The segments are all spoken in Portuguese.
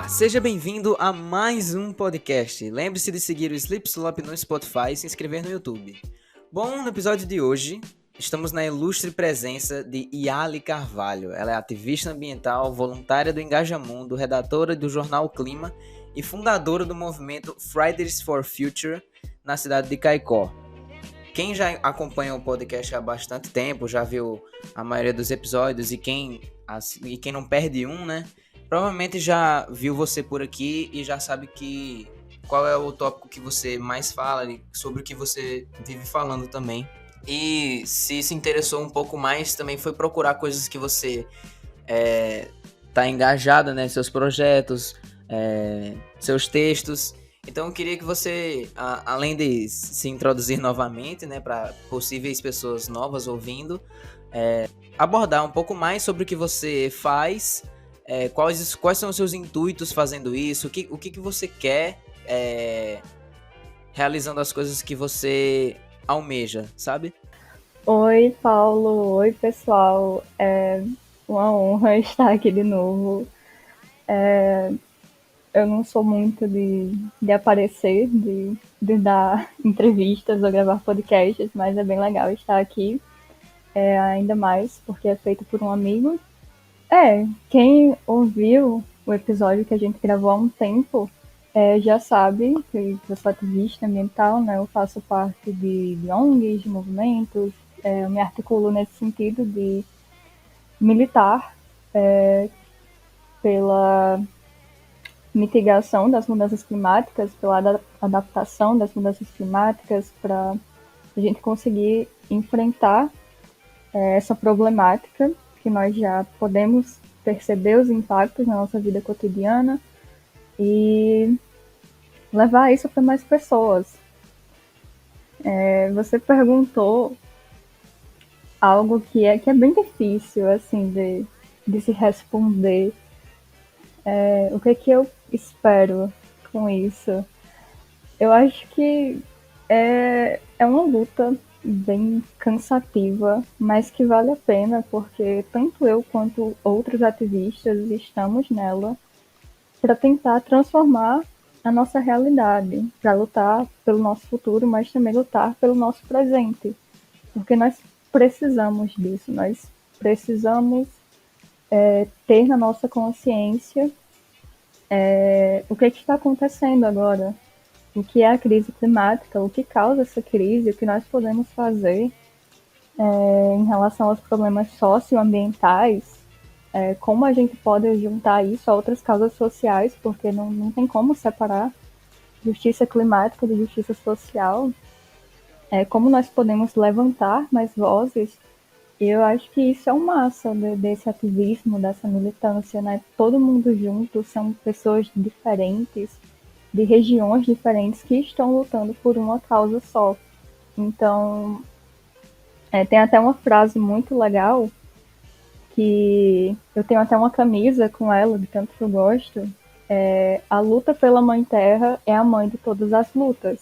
Seja bem-vindo a mais um podcast. Lembre-se de seguir o Slip Slop no Spotify e se inscrever no YouTube. Bom, no episódio de hoje, estamos na ilustre presença de Yali Carvalho. Ela é ativista ambiental, voluntária do Engajamundo, redatora do jornal Clima e fundadora do movimento Fridays for Future na cidade de Caicó. Quem já acompanha o podcast há bastante tempo, já viu a maioria dos episódios e quem não perde um, né? Provavelmente já viu você por aqui e já sabe qual é o tópico que você mais fala e sobre o que você vive falando também. E se interessou um pouco mais, também foi procurar coisas que você tá engajada, né? Seus projetos, seus textos. Então eu queria que você, além de se introduzir novamente, né, para possíveis pessoas novas ouvindo, abordar um pouco mais sobre o que você faz, quais são os seus intuitos fazendo isso, o que você quer realizando as coisas que você almeja, sabe? Oi, Paulo. Oi, pessoal. É uma honra estar aqui de novo. Eu não sou muito de aparecer, de dar entrevistas ou gravar podcasts, mas é bem legal estar aqui, ainda mais porque é feito por um amigo. Quem ouviu o episódio que a gente gravou há um tempo já sabe que eu sou ativista ambiental, né? Eu faço parte de ONGs, de movimentos, eu me articulo nesse sentido de militar pela mitigação das mudanças climáticas, pela adaptação das mudanças climáticas, para a gente conseguir enfrentar essa problemática que nós já podemos perceber os impactos na nossa vida cotidiana e levar isso para mais pessoas. Você perguntou algo que é bem difícil assim de se responder. O que eu espero com isso? Eu acho que é uma luta bem cansativa, mas que vale a pena, porque tanto eu quanto outros ativistas estamos nela para tentar transformar a nossa realidade, para lutar pelo nosso futuro, mas também lutar pelo nosso presente, porque nós precisamos disso, nós precisamos ter na nossa consciência o que está acontecendo agora, o que é a crise climática, o que causa essa crise, o que nós podemos fazer em relação aos problemas socioambientais, como a gente pode juntar isso a outras causas sociais, porque não tem como separar justiça climática de justiça social, como nós podemos levantar mais vozes. E eu acho que isso é o massa desse ativismo, dessa militância, né? Todo mundo junto, são pessoas diferentes, de regiões diferentes que estão lutando por uma causa só. Então, tem até uma frase muito legal que eu tenho até uma camisa com ela, de tanto que eu gosto. A luta pela Mãe Terra é a mãe de todas as lutas,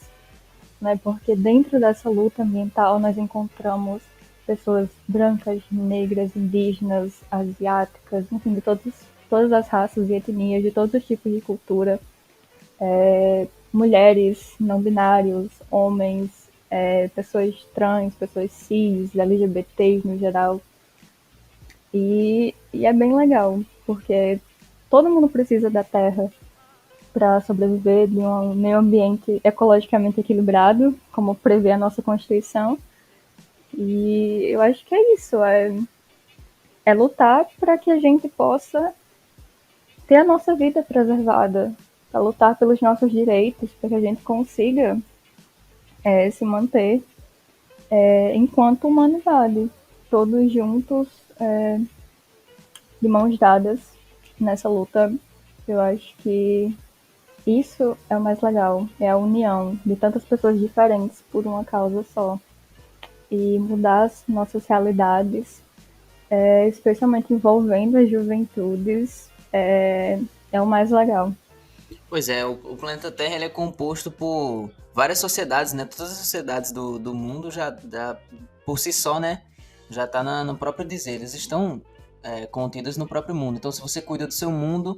né? Porque dentro dessa luta ambiental nós encontramos pessoas brancas, negras, indígenas, asiáticas, enfim, de todas as raças e etnias, de todos os tipos de cultura, mulheres, não binários, homens, pessoas trans, pessoas cis, LGBTs no geral. E é bem legal, porque todo mundo precisa da terra para sobreviver, de um meio ambiente ecologicamente equilibrado, como prevê a nossa Constituição. E eu acho que é isso, é lutar para que a gente possa ter a nossa vida preservada, para lutar pelos nossos direitos, para que a gente consiga se manter enquanto humanidade, todos juntos, de mãos dadas nessa luta. Eu acho que isso é o mais legal, é a união de tantas pessoas diferentes por uma causa só. E mudar as nossas realidades, especialmente envolvendo as juventudes, é o mais legal. Pois é, o planeta Terra ele é composto por várias sociedades, né? Todas as sociedades do mundo já por si só, né? Já está no próprio dizer, eles estão contidas no próprio mundo. Então, se você cuida do seu mundo,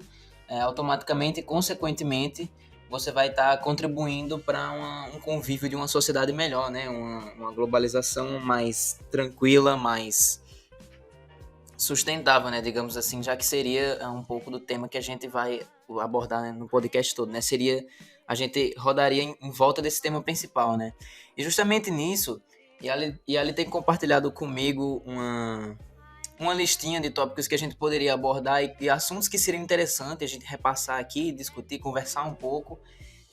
automaticamente e consequentemente você vai estar contribuindo para um convívio de uma sociedade melhor, né? Uma globalização mais tranquila, mais sustentável, né? Digamos assim, já que seria um pouco do tema que a gente vai abordar, né, no podcast todo, né? Seria a gente rodaria em volta desse tema principal, né? E justamente nisso, e ali tem compartilhado comigo uma listinha de tópicos que a gente poderia abordar e assuntos que seriam interessantes a gente repassar aqui, discutir, conversar um pouco.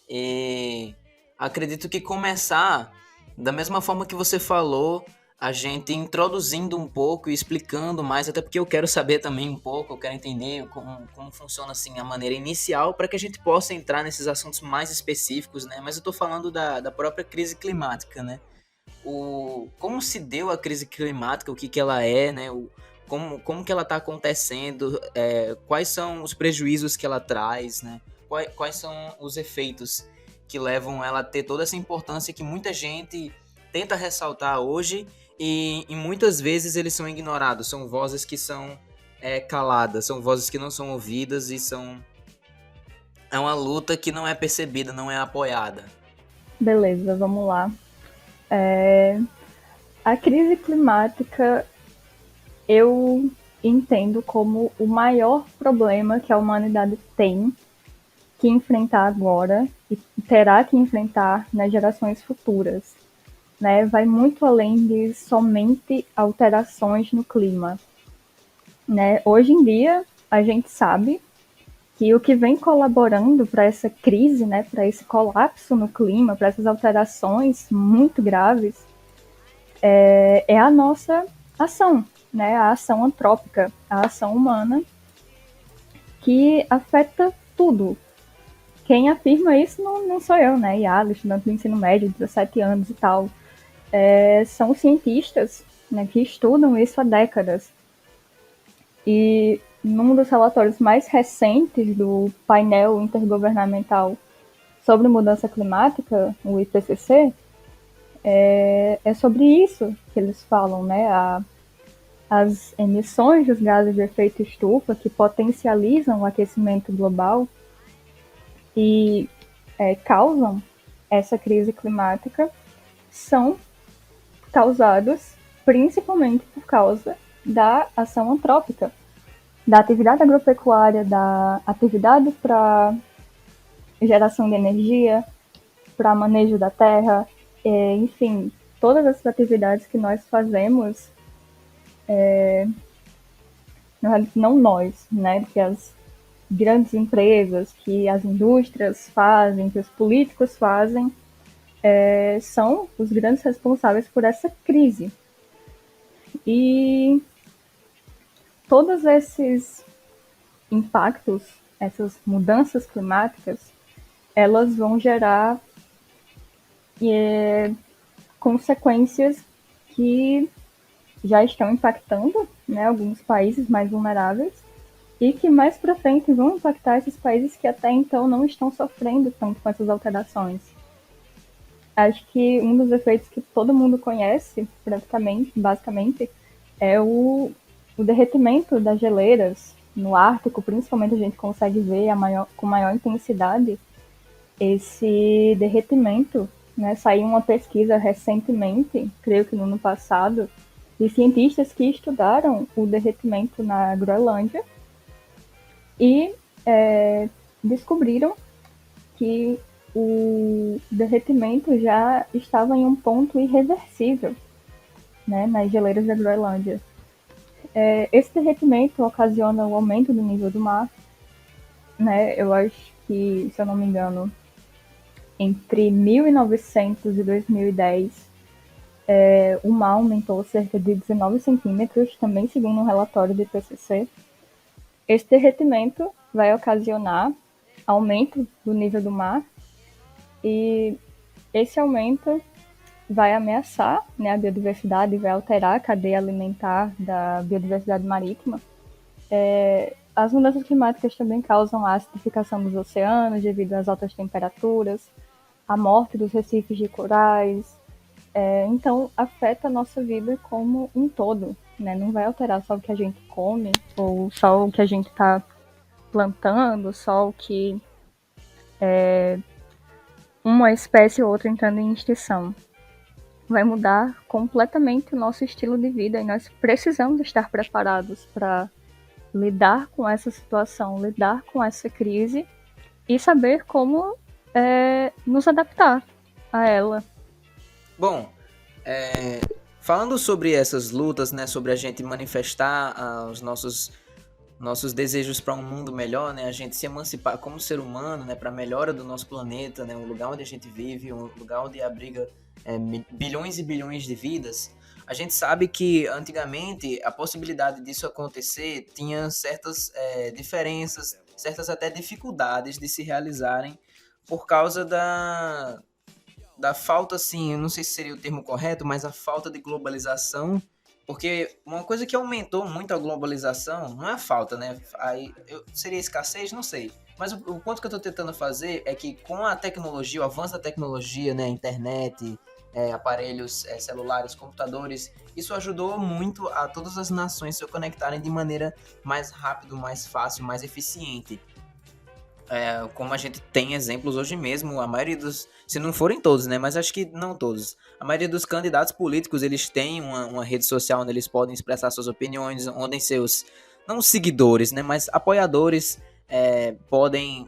E acredito que começar da mesma forma que você falou, a gente introduzindo um pouco e explicando mais, até porque eu quero saber também um pouco, eu quero entender como funciona assim a maneira inicial para que a gente possa entrar nesses assuntos mais específicos, né? Mas eu estou falando da própria crise climática, né? Como se deu a crise climática, o que, que ela é, né? Como que ela está acontecendo, quais são os prejuízos que ela traz, né? Quais são os efeitos que levam ela a ter toda essa importância que muita gente tenta ressaltar hoje e muitas vezes eles são ignorados, são vozes que são caladas, são vozes que não são ouvidas e é uma luta que não é percebida, não é apoiada. Beleza, vamos lá. A crise climática eu entendo como o maior problema que a humanidade tem que enfrentar agora e terá que enfrentar nas gerações futuras. Né? Vai muito além de somente alterações no clima. Né? Hoje em dia, a gente sabe que o que vem colaborando para essa crise, né, para esse colapso no clima, para essas alterações muito graves, é a nossa ação, né, a ação antrópica, a ação humana, que afeta tudo. Quem afirma isso não sou eu, né, Yara, estudante do ensino médio, 17 anos e tal. São cientistas, né, que estudam isso há décadas. E num dos relatórios mais recentes do painel intergovernamental sobre mudança climática, o IPCC, é sobre isso que eles falam, né? As emissões dos gases de efeito estufa que potencializam o aquecimento global e causam essa crise climática são causados principalmente por causa da ação antrópica, da atividade agropecuária, da atividade para geração de energia, para manejo da terra, enfim, todas as atividades que nós fazemos, não nós, né, que as grandes empresas, que as indústrias fazem, que os políticos fazem, são os grandes responsáveis por essa crise. E todos esses impactos, essas mudanças climáticas, elas vão gerar consequências que já estão impactando, né, alguns países mais vulneráveis e que mais para frente vão impactar esses países que até então não estão sofrendo tanto com essas alterações. Acho que um dos efeitos que todo mundo conhece, praticamente, basicamente, é o derretimento das geleiras no Ártico, principalmente a gente consegue ver com maior intensidade esse derretimento. Né? Saiu uma pesquisa recentemente, creio que no ano passado, de cientistas que estudaram o derretimento na Groenlândia e descobriram que o derretimento já estava em um ponto irreversível, né, nas geleiras da Groenlândia. Esse derretimento ocasiona o aumento do nível do mar, né, eu acho que, se eu não me engano, entre 1900 e 2010, o mar aumentou cerca de 19 centímetros, também segundo um relatório do IPCC. Esse derretimento vai ocasionar aumento do nível do mar e esse aumento vai ameaçar, né, a biodiversidade, vai alterar a cadeia alimentar da biodiversidade marítima. As mudanças climáticas também causam a acidificação dos oceanos devido às altas temperaturas, a morte dos recifes de corais. Então, afeta a nossa vida como um todo. Né? Não vai alterar só o que a gente come ou só o que a gente está plantando, só o que uma espécie ou outra entrando em extinção. Vai mudar completamente o nosso estilo de vida e nós precisamos estar preparados para lidar com essa situação, lidar com essa crise e saber como nos adaptar a ela. Bom, falando sobre essas lutas, né, sobre a gente manifestar os nossos desejos para um mundo melhor, né, a gente se emancipar como ser humano, né, para a melhora do nosso planeta, né, um lugar onde a gente vive, um lugar onde abriga bilhões e bilhões de vidas. A gente sabe que antigamente a possibilidade disso acontecer tinha certas diferenças, certas até dificuldades de se realizarem por causa da falta, assim, eu não sei se seria o termo correto, mas a falta de globalização, porque uma coisa que aumentou muito a globalização não é a falta, né? Aí, seria escassez? Não sei. Mas o ponto que eu estou tentando fazer é que com a tecnologia, o avanço da tecnologia, né, internet, aparelhos celulares, computadores, isso ajudou muito a todas as nações se conectarem de maneira mais rápida, mais fácil, mais eficiente. Como a gente tem exemplos hoje mesmo, a maioria dos, se não forem todos, né, mas acho que não todos, a maioria dos candidatos políticos, eles têm uma rede social onde eles podem expressar suas opiniões, onde seus, não seguidores, né, mas apoiadores podem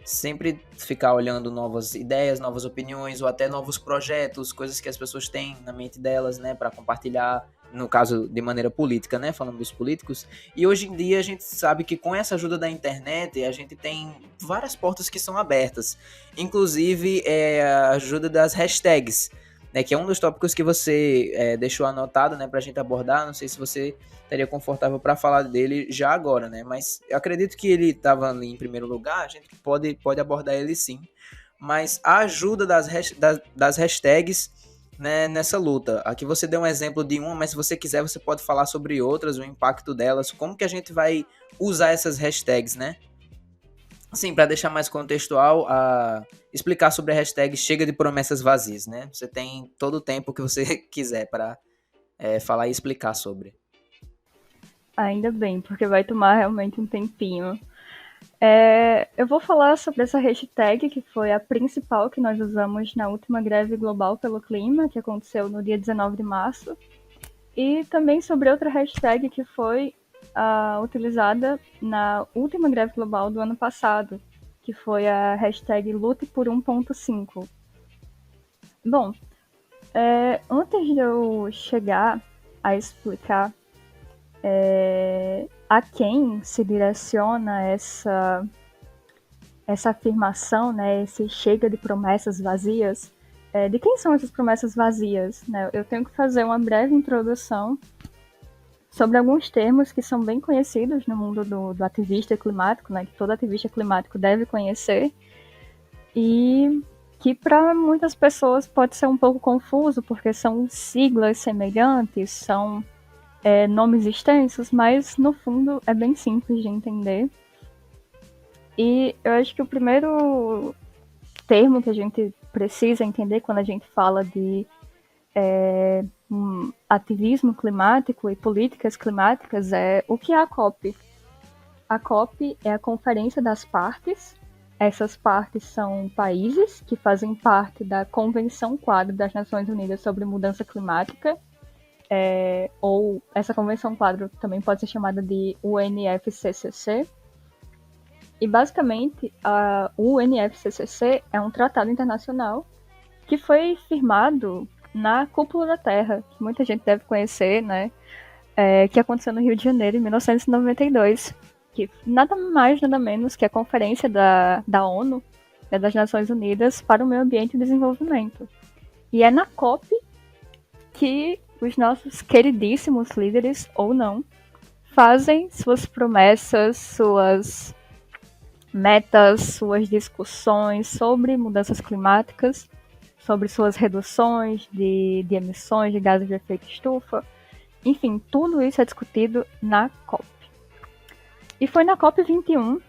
sempre ficar olhando novas ideias, novas opiniões, ou até novos projetos, coisas que as pessoas têm na mente delas, né, para compartilhar, no caso de maneira política, né, falando dos políticos. E hoje em dia a gente sabe que com essa ajuda da internet a gente tem várias portas que são abertas, inclusive a ajuda das hashtags, né, que é um dos tópicos que você deixou anotado, né, para a gente abordar. Não sei se você estaria confortável para falar dele já agora, né, mas eu acredito que ele estava ali em primeiro lugar, a gente pode abordar ele sim, mas a ajuda das hashtags, né, nessa luta. Aqui você deu um exemplo de uma, mas se você quiser você pode falar sobre outras, o impacto delas, como que a gente vai usar essas hashtags, né? Assim, para deixar mais contextual, explicar sobre a hashtag Chega de Promessas Vazias, né? Você tem todo o tempo que você quiser para falar e explicar sobre. Ainda bem, porque vai tomar realmente um tempinho. Eu vou falar sobre essa hashtag, que foi a principal que nós usamos na última greve global pelo clima, que aconteceu no dia 19 de março, e também sobre outra hashtag que foi utilizada na última greve global do ano passado, que foi a hashtag Lute por 1.5. Bom, antes de eu chegar a explicar a quem se direciona essa afirmação, né, esse chega de promessas vazias, de quem são essas promessas vazias? Né? Eu tenho que fazer uma breve introdução sobre alguns termos que são bem conhecidos no mundo do ativista climático, né, que todo ativista climático deve conhecer, e que para muitas pessoas pode ser um pouco confuso, porque são siglas semelhantes, são nomes extensos, mas no fundo é bem simples de entender. E eu acho que o primeiro termo que a gente precisa entender quando a gente fala de ativismo climático e políticas climáticas é o que é a COP. A COP é a Conferência das Partes. Essas partes são países que fazem parte da Convenção Quadro das Nações Unidas sobre Mudança Climática, ou essa Convenção Quadro também pode ser chamada de UNFCCC. E basicamente a UNFCCC é um tratado internacional que foi firmado na Cúpula da Terra, que muita gente deve conhecer, né? Que aconteceu no Rio de Janeiro em 1992, que nada mais, nada menos que a Conferência da ONU, né, das Nações Unidas para o Meio Ambiente e Desenvolvimento. E é na COP que os nossos queridíssimos líderes, ou não, fazem suas promessas, suas metas, suas discussões sobre mudanças climáticas, sobre suas reduções de emissões de gases de efeito estufa. Enfim, tudo isso é discutido na COP. E foi na COP 21,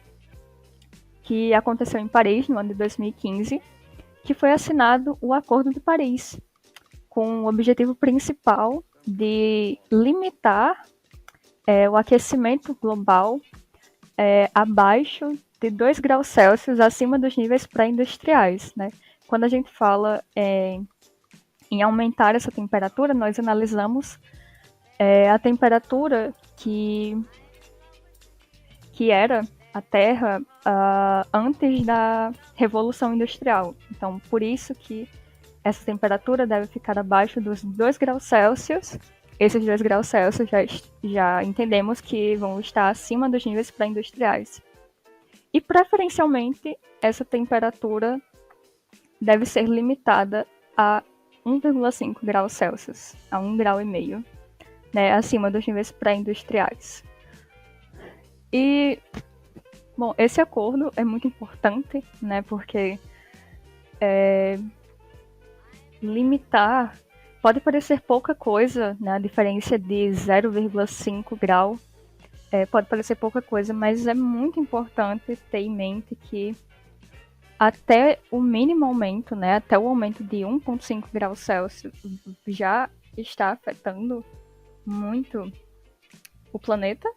que aconteceu em Paris, no ano de 2015, que foi assinado o Acordo de Paris, com o objetivo principal de limitar o aquecimento global abaixo de 2 graus Celsius acima dos níveis pré-industriais, né? Quando a gente fala em aumentar essa temperatura, nós analisamos a temperatura que era a Terra antes da Revolução Industrial. Então, por isso que essa temperatura deve ficar abaixo dos 2 graus Celsius. Esses 2 graus Celsius já entendemos que vão estar acima dos níveis pré-industriais. E, preferencialmente, essa temperatura deve ser limitada a 1,5 graus Celsius, a 1,5 grau, né, acima dos níveis pré-industriais. E, bom, esse acordo é muito importante, né, porque limitar pode parecer pouca coisa, né, a diferença de 0,5 grau pode parecer pouca coisa, mas é muito importante ter em mente que até o mínimo aumento, né, até o aumento de 1,5 graus Celsius já está afetando muito o planeta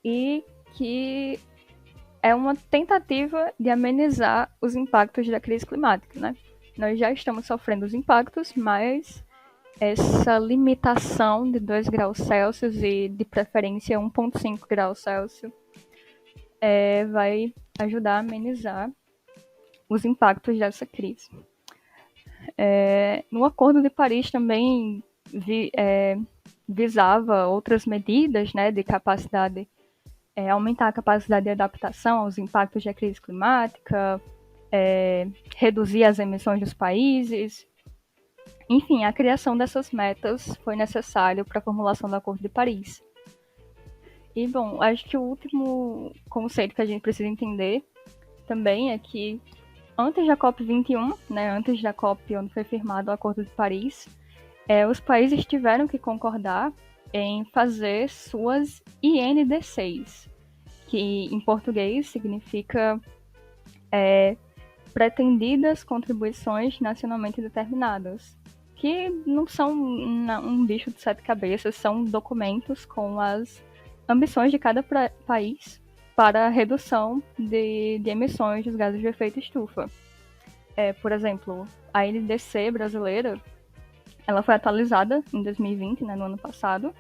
e que é uma tentativa de amenizar os impactos da crise climática, né? Nós já estamos sofrendo os impactos, mas essa limitação de 2 graus Celsius e, de preferência, 1,5 graus Celsius vai ajudar a amenizar os impactos dessa crise. No Acordo de Paris também visava outras medidas, né, de capacidade, aumentar a capacidade de adaptação aos impactos da crise climática, reduzir as emissões dos países. Enfim, a criação dessas metas foi necessário para a formulação do Acordo de Paris. E, bom, acho que o último conceito que a gente precisa entender também é que antes da COP21, né, antes da COP onde foi firmado o Acordo de Paris, os países tiveram que concordar em fazer suas INDCs, que em português significa pretendidas contribuições nacionalmente determinadas, que não são um bicho de 7 cabeças, são documentos com as ambições de cada país para a redução de emissões dos gases de efeito estufa. Por exemplo, a NDC brasileira, ela foi atualizada em 2020, né, no ano passado,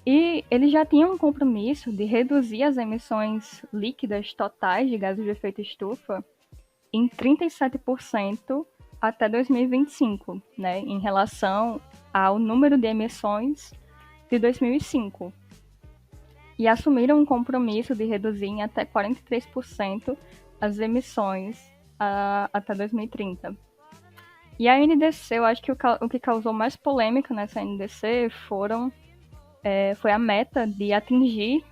e eles já tinham um compromisso de reduzir as emissões líquidas totais de gases de efeito estufa em 37% até 2025, né, em relação ao número de emissões de 2005. E assumiram um compromisso de reduzir em até 43% as emissões até 2030. E a NDC, eu acho que o que causou mais polêmica nessa NDC foi a meta de atingir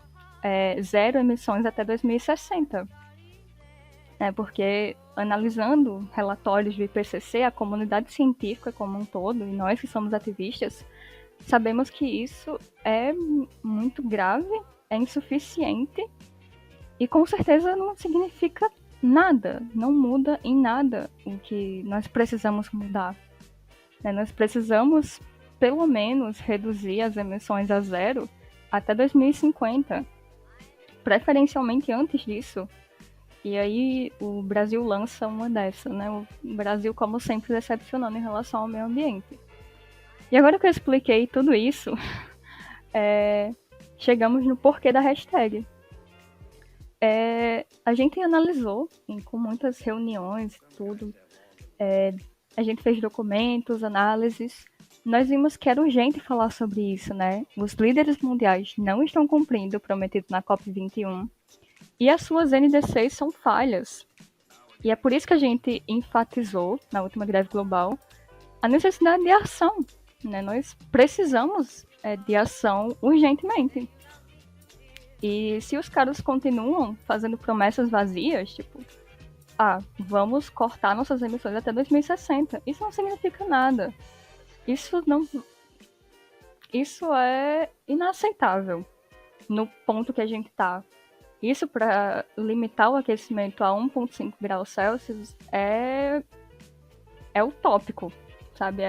zero emissões até 2060. Porque, analisando relatórios do IPCC, a comunidade científica como um todo, e nós que somos ativistas, sabemos que isso é muito grave, é insuficiente e com certeza não significa nada, não muda em nada o que nós precisamos mudar. Nós precisamos, pelo menos, reduzir as emissões a zero até 2050, preferencialmente antes disso. E aí o Brasil lança uma dessa, né? O Brasil, como sempre, decepcionando em relação ao meio ambiente. E agora que eu expliquei tudo isso, chegamos no porquê da hashtag. A gente analisou, com muitas reuniões, tudo. A gente fez documentos, análises. Nós vimos que era urgente falar sobre isso, né? Os líderes mundiais não estão cumprindo o prometido na COP21 e as suas NDCs são falhas. E é por isso que a gente enfatizou, na última greve global, a necessidade de ação. Né? Nós precisamos de ação urgentemente. E se os caras continuam fazendo promessas vazias, tipo, vamos cortar nossas emissões até 2060, isso não significa nada. Isso é inaceitável no ponto que a gente está. Isso para limitar o aquecimento a 1,5 graus Celsius é utópico, sabe?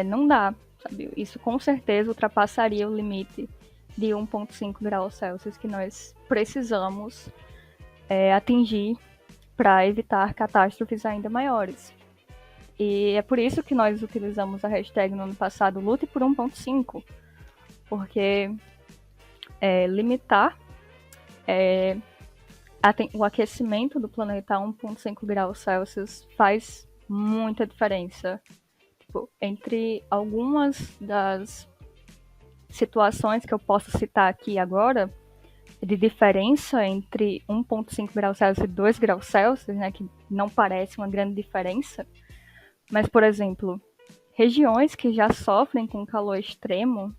Não dá, sabe? Isso com certeza ultrapassaria o limite de 1,5 graus Celsius que nós precisamos atingir para evitar catástrofes ainda maiores. E é por isso que nós utilizamos a hashtag no ano passado Lute por 1,5, porque limitar o aquecimento do planeta a 1,5 graus Celsius faz muita diferença. Tipo, entre algumas das situações que eu posso citar aqui agora, de diferença entre 1,5 graus Celsius e 2 graus Celsius, né, que não parece uma grande diferença, mas, por exemplo, regiões que já sofrem com calor extremo,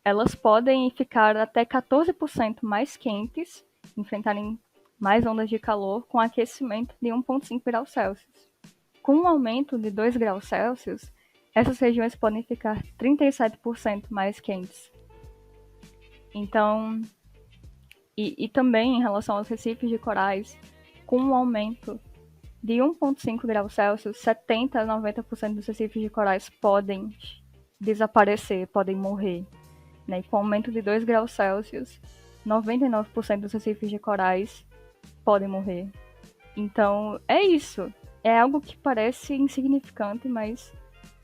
elas podem ficar até 14% mais quentes, enfrentarem mais ondas de calor com aquecimento de 1,5 graus Celsius. Com um aumento de 2 graus Celsius, essas regiões podem ficar 37% mais quentes. Então, e também em relação aos recifes de corais, com um aumento de 1,5 graus Celsius, 70% a 90% dos recifes de corais podem desaparecer, podem morrer. Né? E com o aumento de 2 graus Celsius, 99% dos recifes de corais podem morrer. Então, é isso. É algo que parece insignificante, mas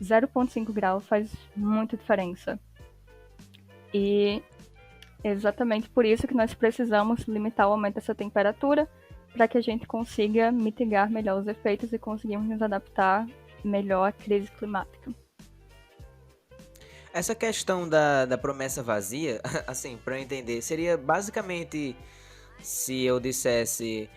0,5 grau faz muita diferença. E é exatamente por isso que nós precisamos limitar o aumento dessa temperatura, para que a gente consiga mitigar melhor os efeitos e conseguirmos nos adaptar melhor à crise climática. Essa questão da promessa vazia, assim, para eu entender, seria basicamente se eu dissesse: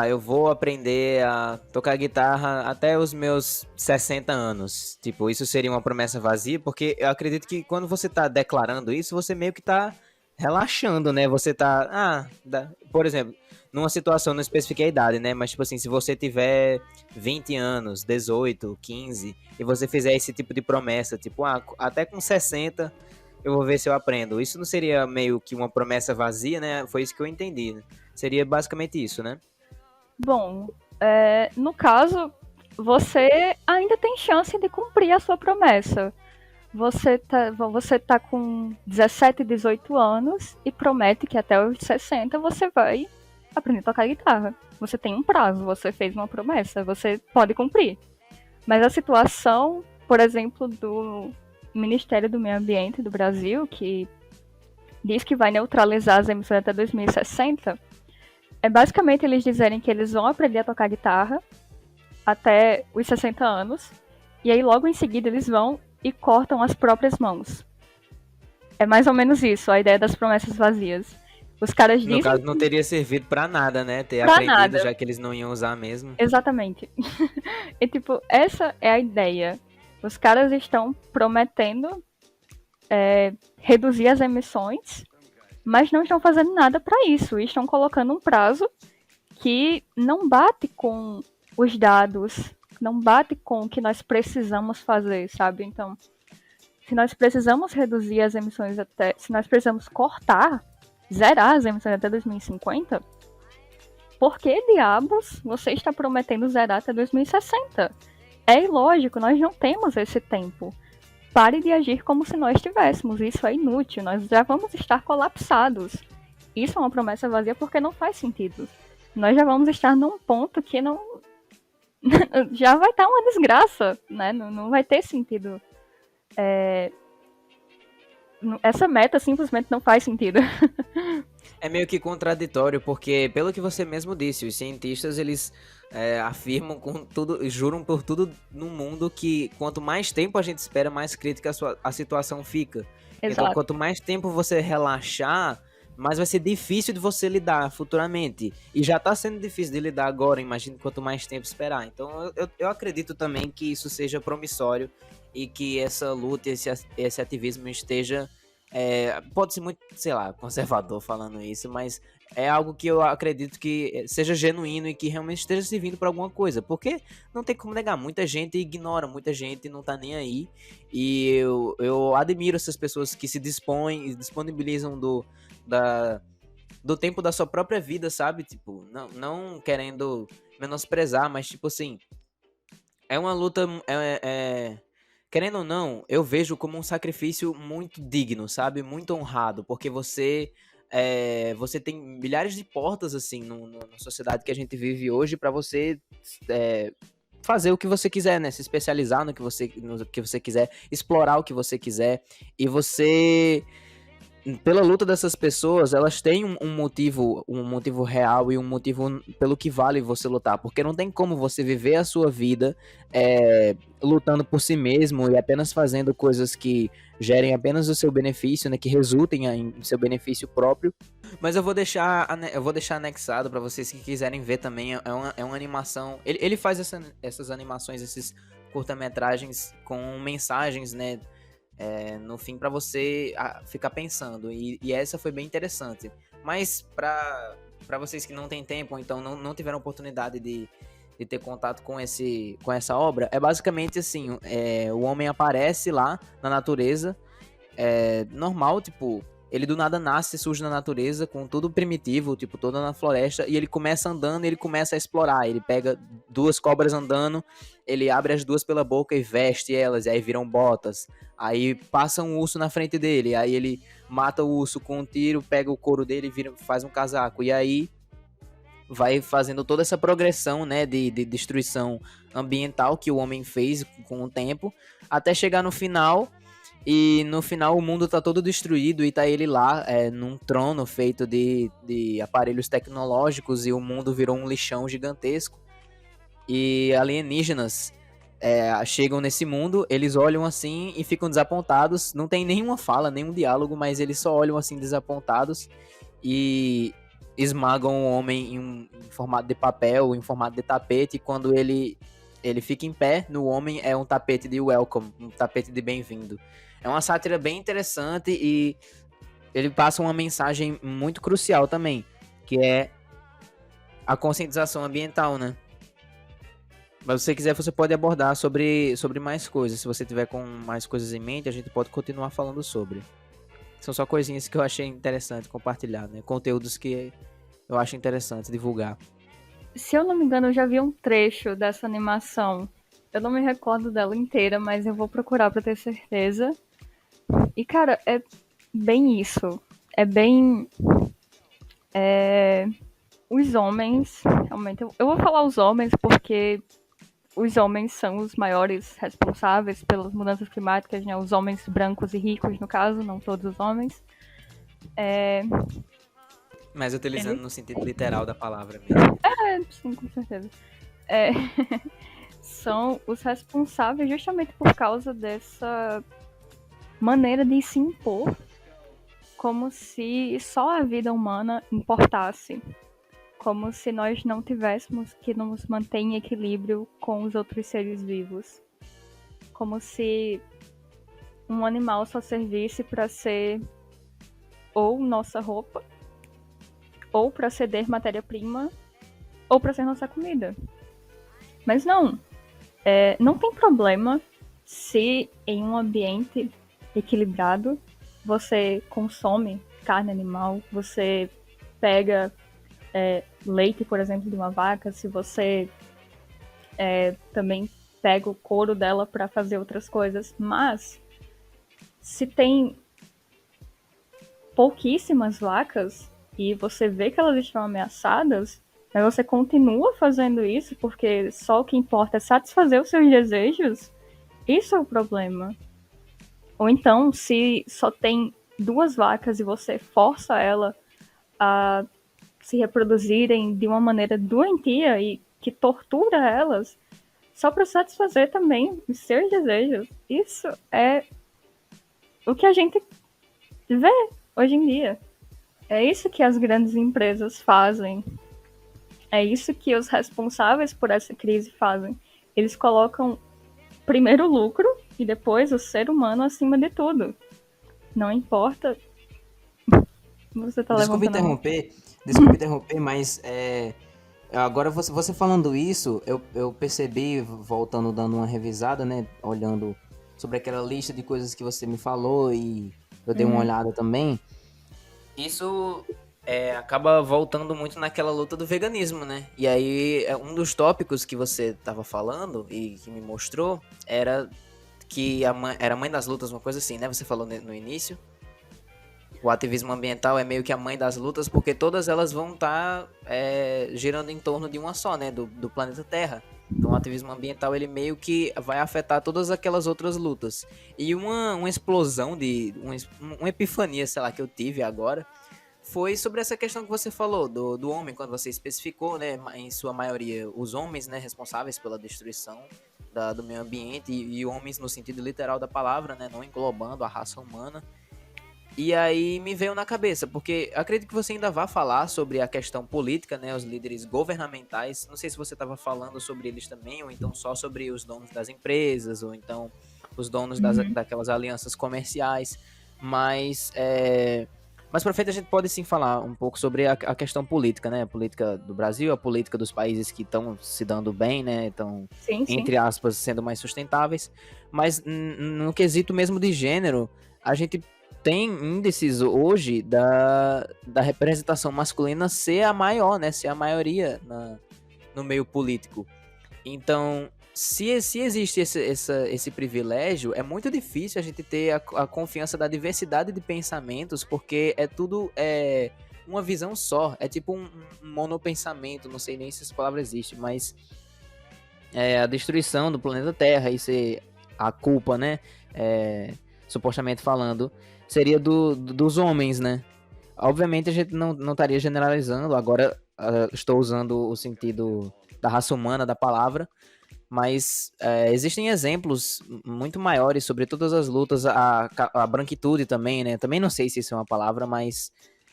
eu vou aprender a tocar guitarra até os meus 60 anos. Tipo, isso seria uma promessa vazia, porque eu acredito que quando você tá declarando isso, você meio que tá relaxando, né? Você tá, por exemplo, numa situação, não especifiquei a idade, né? Mas, tipo assim, se você tiver 20 anos, 18, 15, e você fizer esse tipo de promessa, tipo, até com 60 eu vou ver se eu aprendo. Isso não seria meio que uma promessa vazia, né? Foi isso que eu entendi, né? Seria basicamente isso, né? Bom, no caso, você ainda tem chance de cumprir a sua promessa. Você tá com 17, 18 anos e promete que até os 60 você vai aprender a tocar guitarra. Você tem um prazo, você fez uma promessa, você pode cumprir. Mas a situação, por exemplo, do Ministério do Meio Ambiente do Brasil, que diz que vai neutralizar as emissões até 2060, é basicamente eles dizerem que eles vão aprender a tocar guitarra até os 60 anos, e aí logo em seguida eles vão e cortam as próprias mãos. É mais ou menos isso, a ideia das promessas vazias. Os caras dizem... No caso, não teria servido pra nada, né? Ter pra aprendido, nada. Já que eles não iam usar mesmo. Exatamente. E tipo, essa é a ideia. Os caras estão prometendo reduzir as emissões, mas não estão fazendo nada para isso. E estão colocando um prazo que não bate com os dados, não bate com o que nós precisamos fazer, sabe? Então, se nós precisamos reduzir as emissões se nós precisamos zerar as emissões até 2050, por que diabos você está prometendo zerar até 2060? É ilógico, nós não temos esse tempo. Pare de agir como se nós tivéssemos. Isso é inútil, nós já vamos estar colapsados. Isso é uma promessa vazia porque não faz sentido. Nós já vamos estar num ponto que não... já vai estar uma desgraça, né? Não vai ter sentido. Essa meta simplesmente não faz sentido. É meio que contraditório, porque, pelo que você mesmo disse, os cientistas, eles afirmam com tudo, juram por tudo no mundo que quanto mais tempo a gente espera, mais crítica a situação fica. Exato. Então, quanto mais tempo você relaxar, mais vai ser difícil de você lidar futuramente. E já tá sendo difícil de lidar agora, imagina quanto mais tempo esperar. Então, eu acredito também que isso seja promissório e que essa luta, esse ativismo esteja... pode ser muito, sei lá, conservador falando isso, mas é algo que eu acredito que seja genuíno e que realmente esteja servindo para alguma coisa, porque não tem como negar, muita gente ignora, muita gente não tá nem aí, e eu admiro essas pessoas que se dispõem e disponibilizam do tempo da sua própria vida, sabe, tipo, não querendo menosprezar, mas tipo assim, é uma luta querendo ou não, eu vejo como um sacrifício muito digno, sabe? Muito honrado, porque você tem milhares de portas, assim, na sociedade que a gente vive hoje para você fazer o que você quiser, né? Se especializar no que você quiser, explorar o que você quiser. E você, pela luta dessas pessoas, elas têm um motivo real e um motivo pelo que vale você lutar. Porque não tem como você viver a sua vida lutando por si mesmo e apenas fazendo coisas que gerem apenas o seu benefício, né? Que resultem em seu benefício próprio. Mas eu vou deixar anexado pra vocês que quiserem ver também. É uma animação. Ele faz essas animações, esses curta-metragens com mensagens, né? No fim, pra você ficar pensando. E essa foi bem interessante. Mas pra vocês que não têm tempo, ou então não tiveram oportunidade de ter contato com essa obra, é basicamente assim: o homem aparece lá na natureza, normal, tipo, ele do nada nasce, surge na natureza, com tudo primitivo, tipo, toda na floresta, e ele começa andando, ele começa a explorar, ele pega duas cobras andando, ele abre as duas pela boca e veste elas, e aí viram botas, aí passa um urso na frente dele, aí ele mata o urso com um tiro, pega o couro dele e faz um casaco, e aí vai fazendo toda essa progressão, né, de destruição ambiental que o homem fez com o tempo, até chegar no final. E no final o mundo tá todo destruído e tá ele lá num trono feito de aparelhos tecnológicos e o mundo virou um lixão gigantesco. E alienígenas chegam nesse mundo, eles olham assim e ficam desapontados. Não tem nenhuma fala, nenhum diálogo, mas eles só olham assim desapontados e esmagam o homem em formato de papel, em formato de tapete. E quando ele fica em pé, no homem é um tapete de welcome, um tapete de bem-vindo. É uma sátira bem interessante e ele passa uma mensagem muito crucial também, que é a conscientização ambiental, né? Mas se você quiser, você pode abordar sobre mais coisas. Se você tiver com mais coisas em mente, a gente pode continuar falando sobre. São só coisinhas que eu achei interessante compartilhar, né? Conteúdos que eu acho interessante divulgar. Se eu não me engano, eu já vi um trecho dessa animação. Eu não me recordo dela inteira, mas eu vou procurar pra ter certeza. E, cara, é bem isso. É bem. Os homens, realmente. Eu vou falar os homens porque os homens são os maiores responsáveis pelas mudanças climáticas, né? Os homens brancos e ricos, no caso, não todos os homens. Mas utilizando no sentido literal da palavra mesmo. Sim, com certeza. É, são os responsáveis justamente por causa dessa maneira de se impor como se só a vida humana importasse. Como se nós não tivéssemos que nos manter em equilíbrio com os outros seres vivos. Como se um animal só servisse para ser ou nossa roupa, ou para ceder matéria-prima, ou para ser nossa comida. Mas não. Não tem problema se em um ambiente equilibrado você consome carne animal, você pega leite, por exemplo, de uma vaca, se você também pega o couro dela para fazer outras coisas, mas se tem pouquíssimas vacas e você vê que elas estão ameaçadas, mas você continua fazendo isso porque só o que importa é satisfazer os seus desejos, isso é o problema. Ou então, se só tem 2 vacas e você força ela a se reproduzirem de uma maneira doentia e que tortura elas, só para satisfazer também os seus desejos. Isso é o que a gente vê hoje em dia. É isso que as grandes empresas fazem. É isso que os responsáveis por essa crise fazem. Eles colocam primeiro o lucro e depois o ser humano acima de tudo. Não importa. Você tá Desculpa levantando interromper, mas agora você falando isso, eu percebi, voltando, dando uma revisada, né? Olhando sobre aquela lista de coisas que você me falou e eu dei uma olhada também. Isso acaba voltando muito naquela luta do veganismo, né? E aí, um dos tópicos que você tava falando e que me mostrou era que era a mãe das lutas, uma coisa assim, né? Você falou no início. O ativismo ambiental é meio que a mãe das lutas, porque todas elas vão estar girando em torno de uma só, né? Do planeta Terra. Então o ativismo ambiental, ele meio que vai afetar todas aquelas outras lutas. E uma explosão uma epifania, sei lá, que eu tive agora, foi sobre essa questão que você falou, do homem, quando você especificou, né? Em sua maioria, os homens, né? Responsáveis pela destruição do meio ambiente, e homens no sentido literal da palavra, né? Não englobando a raça humana. E aí me veio na cabeça, porque acredito que você ainda vai falar sobre a questão política, né, os líderes governamentais. Não sei se você estava falando sobre eles também, ou então só sobre os donos das empresas, ou então os donos daquelas alianças comerciais. Mas para frente a gente pode sim falar um pouco sobre a questão política, né, a política do Brasil, a política dos países que estão se dando bem, né, estão, Sim, sim. entre aspas, sendo mais sustentáveis. Mas no quesito mesmo de gênero, a gente tem índices hoje da representação masculina ser a maior, né? Ser a maioria no meio político. Então, se existe esse privilégio, é muito difícil a gente ter a confiança da diversidade de pensamentos, porque é tudo uma visão só. É tipo um monopensamento, não sei nem se essa palavra existe, mas a destruição do planeta Terra, isso é a culpa, né? Supostamente falando, seria dos homens, né? Obviamente a gente não estaria generalizando, agora estou usando o sentido da raça humana da palavra, mas existem exemplos muito maiores sobre todas as lutas, a branquitude também, né? Também não sei se isso é uma palavra, mas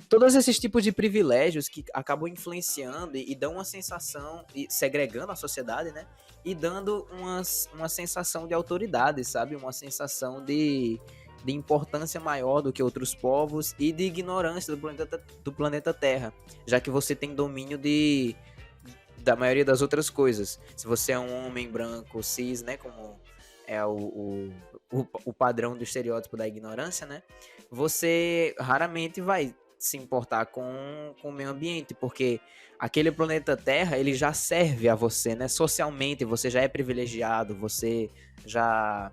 todos esses tipos de privilégios que acabam influenciando e dão uma sensação, e segregando a sociedade, né? E dando uma sensação de autoridade, sabe? Uma sensação de importância maior do que outros povos e de ignorância do planeta Terra, já que você tem domínio da maioria das outras coisas. Se você é um homem branco, cis, né? Como é o padrão do estereótipo da ignorância, né? Você raramente vai se importar com o meio ambiente, porque aquele planeta Terra, ele já serve a você, né? Socialmente, você já é privilegiado, você já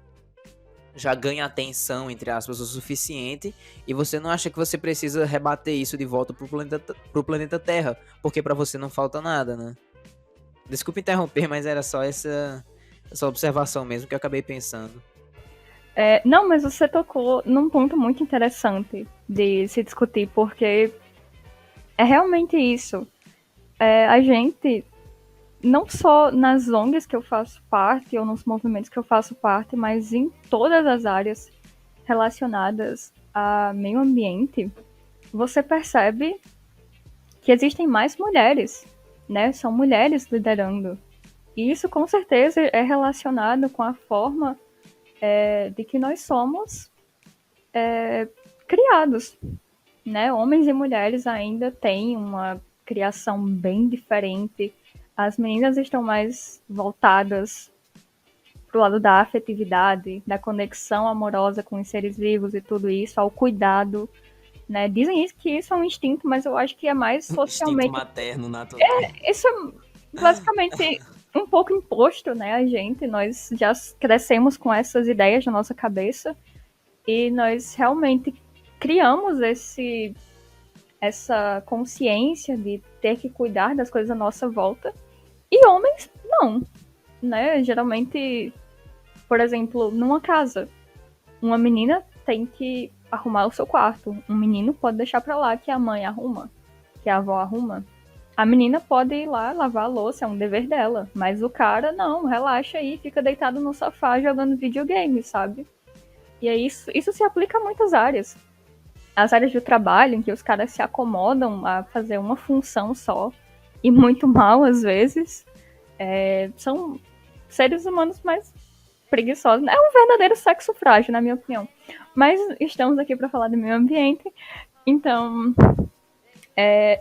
ganha atenção, entre aspas, o suficiente, e você não acha que você precisa rebater isso de volta pro planeta Terra, porque pra você não falta nada, né? Desculpa interromper, mas era só essa observação mesmo que eu acabei pensando. Não, mas você tocou num ponto muito interessante de se discutir, porque é realmente isso. A gente, não só nas ONGs que eu faço parte, ou nos movimentos que eu faço parte, mas em todas as áreas relacionadas a meio ambiente, você percebe que existem mais mulheres, né? São mulheres liderando. E isso com certeza é relacionado com a forma de que nós somos criados, né? Homens e mulheres ainda têm uma criação bem diferente. As meninas estão mais voltadas pro lado da afetividade, da conexão amorosa com os seres vivos e tudo isso, ao cuidado, né? Dizem isso, que isso é um instinto, mas eu acho que é mais Instinto socialmente. materno natural. Isso é basicamente um pouco imposto, né? A gente, nós já crescemos com essas ideias na nossa cabeça e nós realmente criamos essa consciência de ter que cuidar das coisas à nossa volta. E homens, não, né? Geralmente, por exemplo, numa casa, uma menina tem que arrumar o seu quarto. Um menino pode deixar pra lá que a mãe arruma, que a avó arruma. A menina pode ir lá lavar a louça, é um dever dela. Mas o cara, não, relaxa aí, fica deitado no sofá jogando videogame, sabe? E é isso se aplica a muitas áreas. As áreas de trabalho, em que os caras se acomodam a fazer uma função só, e muito mal às vezes, são seres humanos mais preguiçosos. É um verdadeiro sexo frágil, na minha opinião. Mas estamos aqui para falar do meio ambiente, então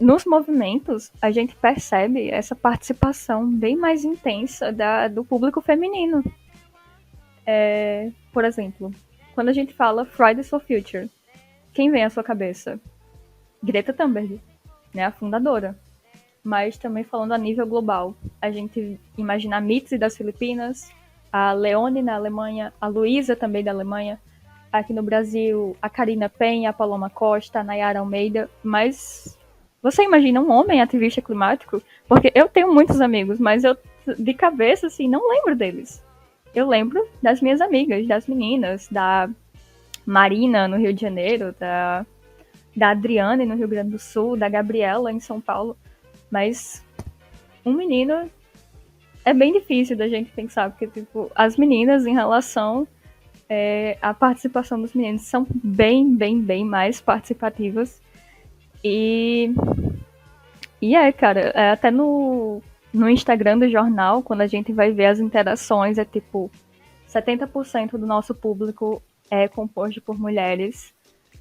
nos movimentos a gente percebe essa participação bem mais intensa do público feminino. Por exemplo, quando a gente fala Fridays for Future, quem vem à sua cabeça? Greta Thunberg, né, a fundadora. Mas também falando a nível global, a gente imagina a Mitzi das Filipinas, a Leone na Alemanha, a Luísa também da Alemanha, aqui no Brasil, a Karina Penha, a Paloma Costa, a Nayara Almeida, mas você imagina um homem ativista climático? Porque eu tenho muitos amigos, mas eu, de cabeça, assim, não lembro deles. Eu lembro das minhas amigas, das meninas, da Marina, no Rio de Janeiro, da Adriane, no Rio Grande do Sul, da Gabriela, em São Paulo. Mas um menino é bem difícil da gente pensar, porque, tipo, as meninas, em relação à participação dos meninos, são bem mais participativas. E, cara, até no Instagram do jornal, quando a gente vai ver as interações, é tipo, 70% do nosso público é composto por mulheres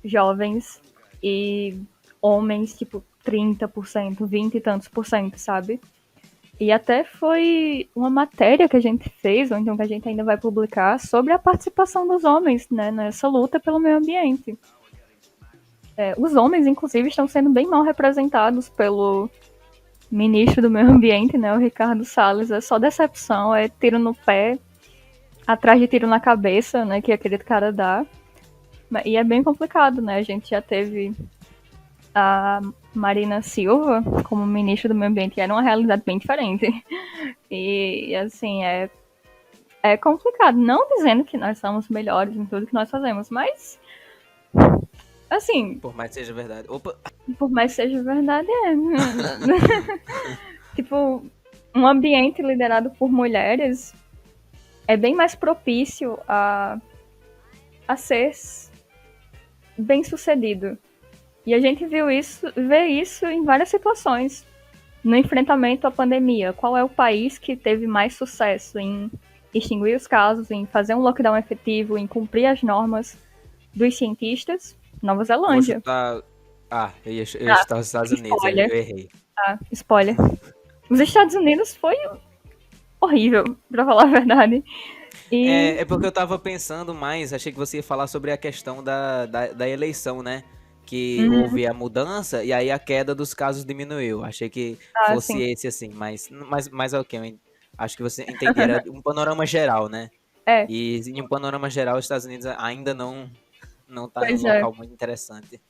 jovens e homens, tipo, 30%, 20 e tantos por cento, sabe? E até foi uma matéria que a gente fez, ou então que a gente ainda vai publicar, sobre a participação dos homens, né, nessa luta pelo meio ambiente. Os homens, inclusive, estão sendo bem mal representados pelo ministro do meio ambiente, né, o Ricardo Salles. É só decepção, é tiro no pé, atrás de tiro na cabeça, né, que aquele cara dá. E é bem complicado, né, a gente já teve a Marina Silva como ministra do meio ambiente, era uma realidade bem diferente. E, assim, é complicado. Não dizendo que nós somos melhores em tudo que nós fazemos, mas, assim... Por mais que seja verdade. Opa! Por mais que seja verdade, tipo, um ambiente liderado por mulheres é bem mais propício a ser bem sucedido. E a gente vê isso em várias situações. No enfrentamento à pandemia, qual é o país que teve mais sucesso em extinguir os casos, em fazer um lockdown efetivo, em cumprir as normas dos cientistas? Nova Zelândia. Chutar... eu ia chutar os Estados Unidos, eu errei. Spoiler. Os Estados Unidos foi horrível, pra falar a verdade. É porque eu tava pensando mais, achei que você ia falar sobre a questão da eleição, né? Que houve a mudança e aí a queda dos casos diminuiu. Achei que fosse sim. esse, assim, mas ok, acho que você entendia, era um panorama geral, né? E em um panorama geral, os Estados Unidos ainda não tá em um local muito interessante.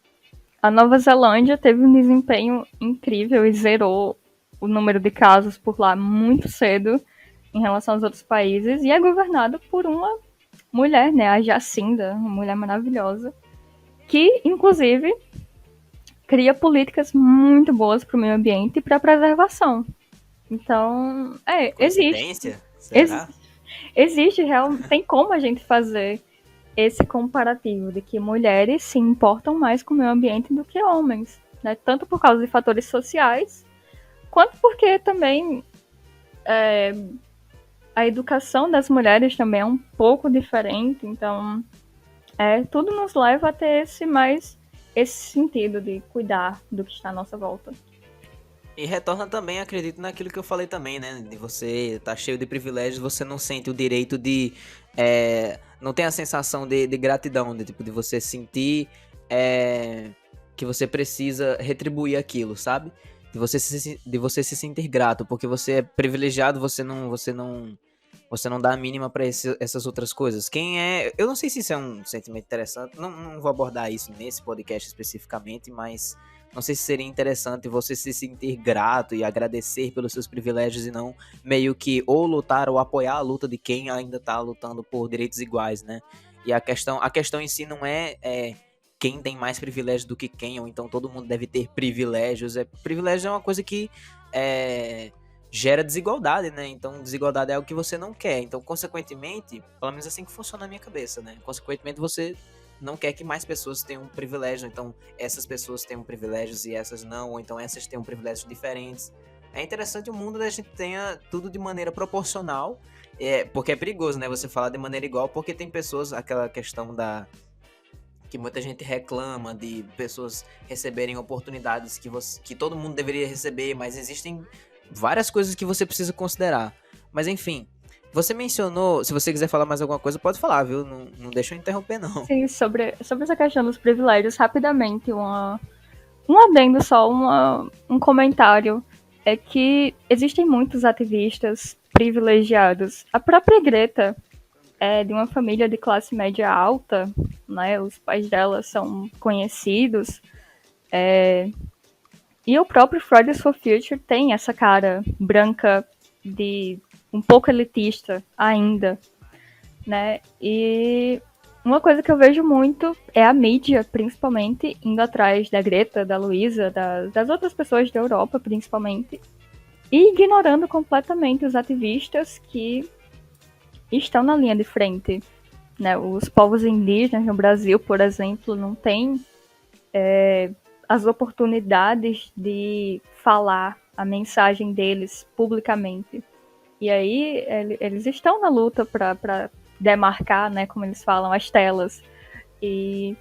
A Nova Zelândia teve um desempenho incrível e zerou o número de casos por lá muito cedo em relação aos outros países, e é governado por uma mulher, né, a Jacinda, uma mulher maravilhosa, que, inclusive, cria políticas muito boas para o meio ambiente e para a preservação. Então, existe. Será? Existe, tem como a gente fazer esse comparativo de que mulheres se importam mais com o meio ambiente do que homens, né? Tanto por causa de fatores sociais, quanto porque também a educação das mulheres também é um pouco diferente, então tudo nos leva a ter esse sentido de cuidar do que está à nossa volta. E retorna também, acredito, naquilo que eu falei também, né? De você tá cheio de privilégios, você não sente o direito de... não tem a sensação de gratidão, de você sentir que você precisa retribuir aquilo, sabe? De você se sentir grato, porque você é privilegiado, você não dá a mínima pra essas outras coisas. Eu não sei se isso é um sentimento interessante, não vou abordar isso nesse podcast especificamente, mas não sei se seria interessante você se sentir grato e agradecer pelos seus privilégios e não meio que ou lutar ou apoiar a luta de quem ainda tá lutando por direitos iguais, né? E a questão em si não é quem tem mais privilégio do que quem, ou então todo mundo deve ter privilégios. Privilégio é uma coisa que gera desigualdade, né? Então, desigualdade é algo que você não quer. Então, consequentemente, pelo menos assim que funciona na minha cabeça, né? Consequentemente, você não quer que mais pessoas tenham privilégio. Então, essas pessoas tenham privilégios e essas não. Ou então, essas tenham privilégios diferentes. É interessante o mundo da gente tenha tudo de maneira proporcional. Porque é perigoso, né? Você falar de maneira igual. Porque tem pessoas, aquela questão que muita gente reclama de pessoas receberem oportunidades que todo mundo deveria receber. Mas existem várias coisas que você precisa considerar. Mas enfim, você mencionou, se você quiser falar mais alguma coisa, pode falar, viu? Não deixa eu interromper, não. Sim, sobre essa questão dos privilégios, rapidamente, um adendo só, um comentário, é que existem muitos ativistas privilegiados. A própria Greta é de uma família de classe média alta, né? Os pais dela são conhecidos. E o próprio Fridays for Future tem essa cara branca de um pouco elitista ainda, né? E uma coisa que eu vejo muito é a mídia, principalmente, indo atrás da Greta, da Luísa, das outras pessoas da Europa, principalmente, e ignorando completamente os ativistas que estão na linha de frente. Né? Os povos indígenas no Brasil, por exemplo, não têm as oportunidades de falar a mensagem deles publicamente. E aí eles estão na luta para demarcar, né, como eles falam, as telas. E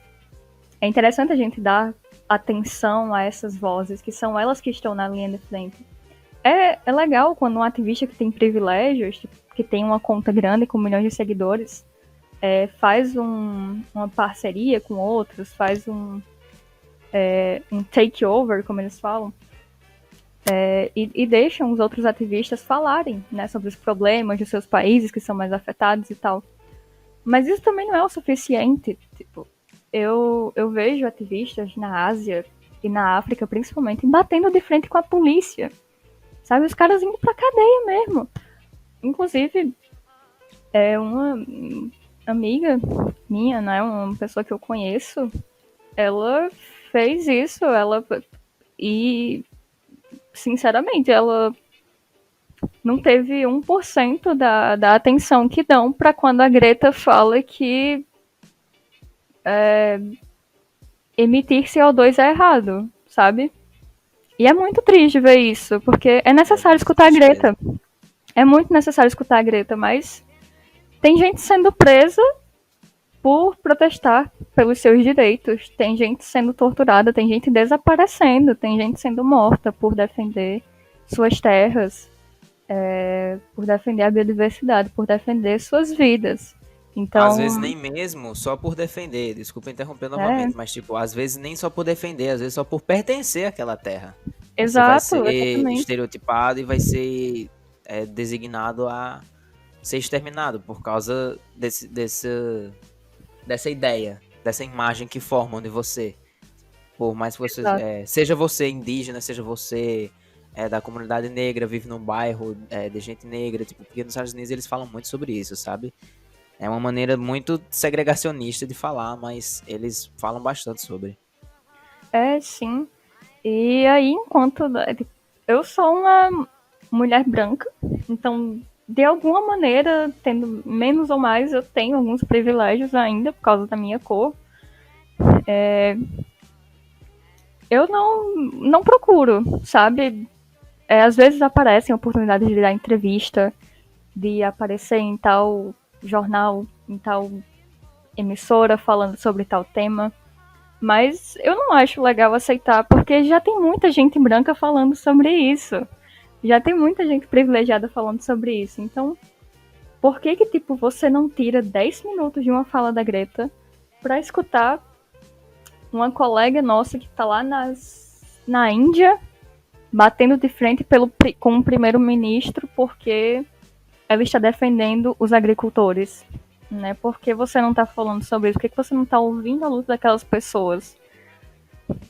é interessante a gente dar atenção a essas vozes, que são elas que estão na linha de frente. É legal quando um ativista que tem privilégios, tipo, que tem uma conta grande com milhões de seguidores, faz uma parceria com outros, faz um takeover, como eles falam, e deixam os outros ativistas falarem, né, sobre os problemas dos seus países que são mais afetados e tal. Mas isso também não é o suficiente. Tipo, eu vejo ativistas na Ásia e na África, principalmente, batendo de frente com a polícia. Sabe? Os caras indo pra cadeia mesmo. Inclusive, uma amiga minha, né, uma pessoa que eu conheço, ela fez isso, e sinceramente, ela não teve 1% da atenção que dão pra quando a Greta fala que emitir CO2 é errado, sabe? E é muito triste ver isso, porque é necessário escutar a Greta. É muito necessário escutar a Greta, mas tem gente sendo presa por protestar pelos seus direitos, tem gente sendo torturada, tem gente desaparecendo, tem gente sendo morta por defender suas terras, por defender a biodiversidade, por defender suas vidas. Então, Às vezes nem mesmo só por defender, desculpa interromper novamente, mas tipo, às vezes nem só por defender, às vezes só por pertencer àquela terra. Você vai exato, ser exatamente. estereotipado e vai ser designado a ser exterminado por causa dessa ideia, dessa imagem que formam de você. Por mais que você seja você indígena, seja você da comunidade negra, vive num bairro de gente negra, tipo, porque nos Estados Unidos eles falam muito sobre isso, sabe? É uma maneira muito segregacionista de falar, mas eles falam bastante sobre. Sim. E aí, enquanto eu sou uma mulher branca, então, de alguma maneira, tendo menos ou mais, eu tenho alguns privilégios ainda por causa da minha cor. Eu não procuro, sabe? Às vezes aparecem oportunidades de dar entrevista, de aparecer em tal jornal, em tal emissora falando sobre tal tema. Mas eu não acho legal aceitar, porque já tem muita gente branca falando sobre isso. Já tem muita gente privilegiada falando sobre isso. Então, por que tipo, você não tira 10 minutos de uma fala da Greta para escutar uma colega nossa que tá lá na Índia batendo de frente com o primeiro-ministro porque ela está defendendo os agricultores, né? Por que você não está falando sobre isso? Por que você não está ouvindo a luta daquelas pessoas?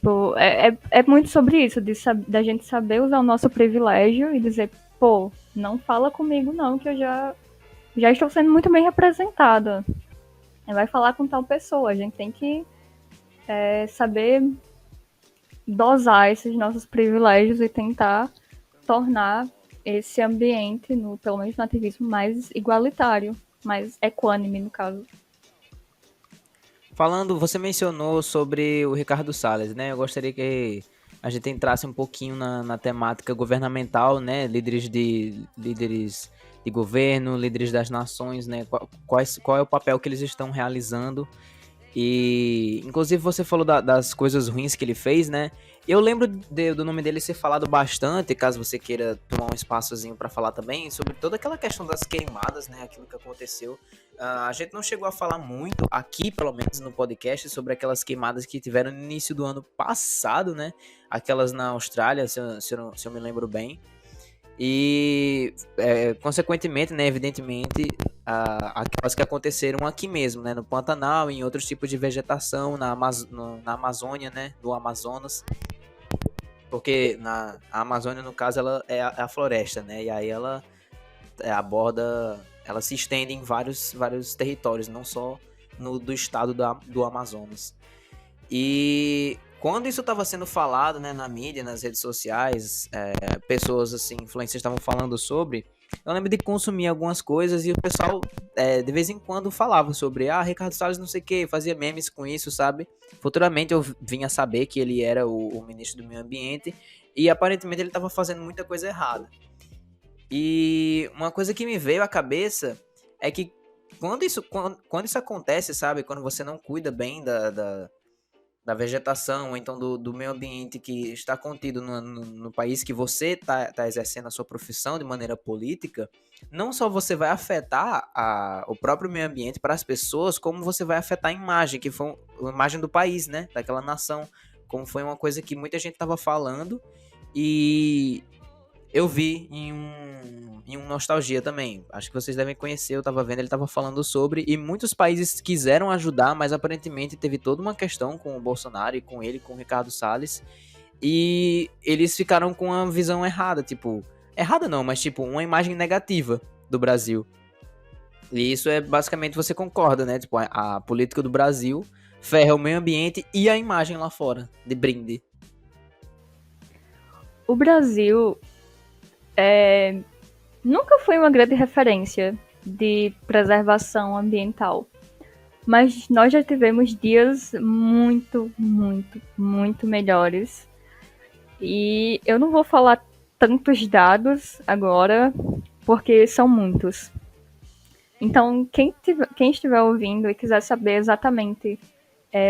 Pô, é muito sobre isso, da gente saber usar o nosso privilégio e dizer, pô, não fala comigo não, que eu já estou sendo muito bem representada. Vai falar com tal pessoa. A gente tem que saber dosar esses nossos privilégios e tentar tornar esse ambiente, pelo menos no ativismo, mais igualitário, mais equânime, no caso. Falando, você mencionou sobre o Ricardo Salles, né? Eu gostaria que a gente entrasse um pouquinho na temática governamental, né? Líderes de governo, líderes das nações, né? Qual é o papel que eles estão realizando? E, inclusive, você falou das coisas ruins que ele fez, né? Eu lembro do nome dele ser falado bastante, caso você queira tomar um espaçozinho para falar também, sobre toda aquela questão das queimadas, né? Aquilo que aconteceu. A gente não chegou a falar muito, aqui pelo menos no podcast, sobre aquelas queimadas que tiveram no início do ano passado, né? Aquelas na Austrália, se eu me lembro bem. E, consequentemente, né, evidentemente, aquelas que aconteceram aqui mesmo, né, no Pantanal, em outros tipos de vegetação, na Amazônia, né, do Amazonas, porque a Amazônia, no caso, ela é a floresta, né, e aí ela aborda, ela se estende em vários territórios, não só do estado do Amazonas. E quando isso estava sendo falado, né, na mídia, nas redes sociais, pessoas assim, influencers estavam falando sobre, eu lembro de consumir algumas coisas e o pessoal de vez em quando falava sobre, Ricardo Salles não sei o que, fazia memes com isso, sabe? Futuramente eu vinha saber que ele era o ministro do meio ambiente e aparentemente ele estava fazendo muita coisa errada. E uma coisa que me veio à cabeça é que quando isso acontece, sabe? Quando você não cuida bem da vegetação, ou então do meio ambiente que está contido no país que você está exercendo a sua profissão de maneira política, não só você vai afetar o próprio meio ambiente para as pessoas, como você vai afetar a imagem, que foi a imagem do país, né? Daquela nação. Como foi uma coisa que muita gente estava falando e eu vi em um Nostalgia também. Acho que vocês devem conhecer, eu tava vendo, ele tava falando sobre. E muitos países quiseram ajudar, mas aparentemente teve toda uma questão com o Bolsonaro e com ele, com o Ricardo Salles. E eles ficaram com uma visão errada, tipo. Errada não, mas tipo, uma imagem negativa do Brasil. E isso é basicamente, você concorda, né? Tipo, a política do Brasil ferra o meio ambiente e a imagem lá fora, de brinde. O Brasil nunca foi uma grande referência de preservação ambiental. Mas nós já tivemos dias muito, muito, muito melhores. E eu não vou falar tantos dados agora, porque são muitos. Então, quem estiver ouvindo e quiser saber exatamente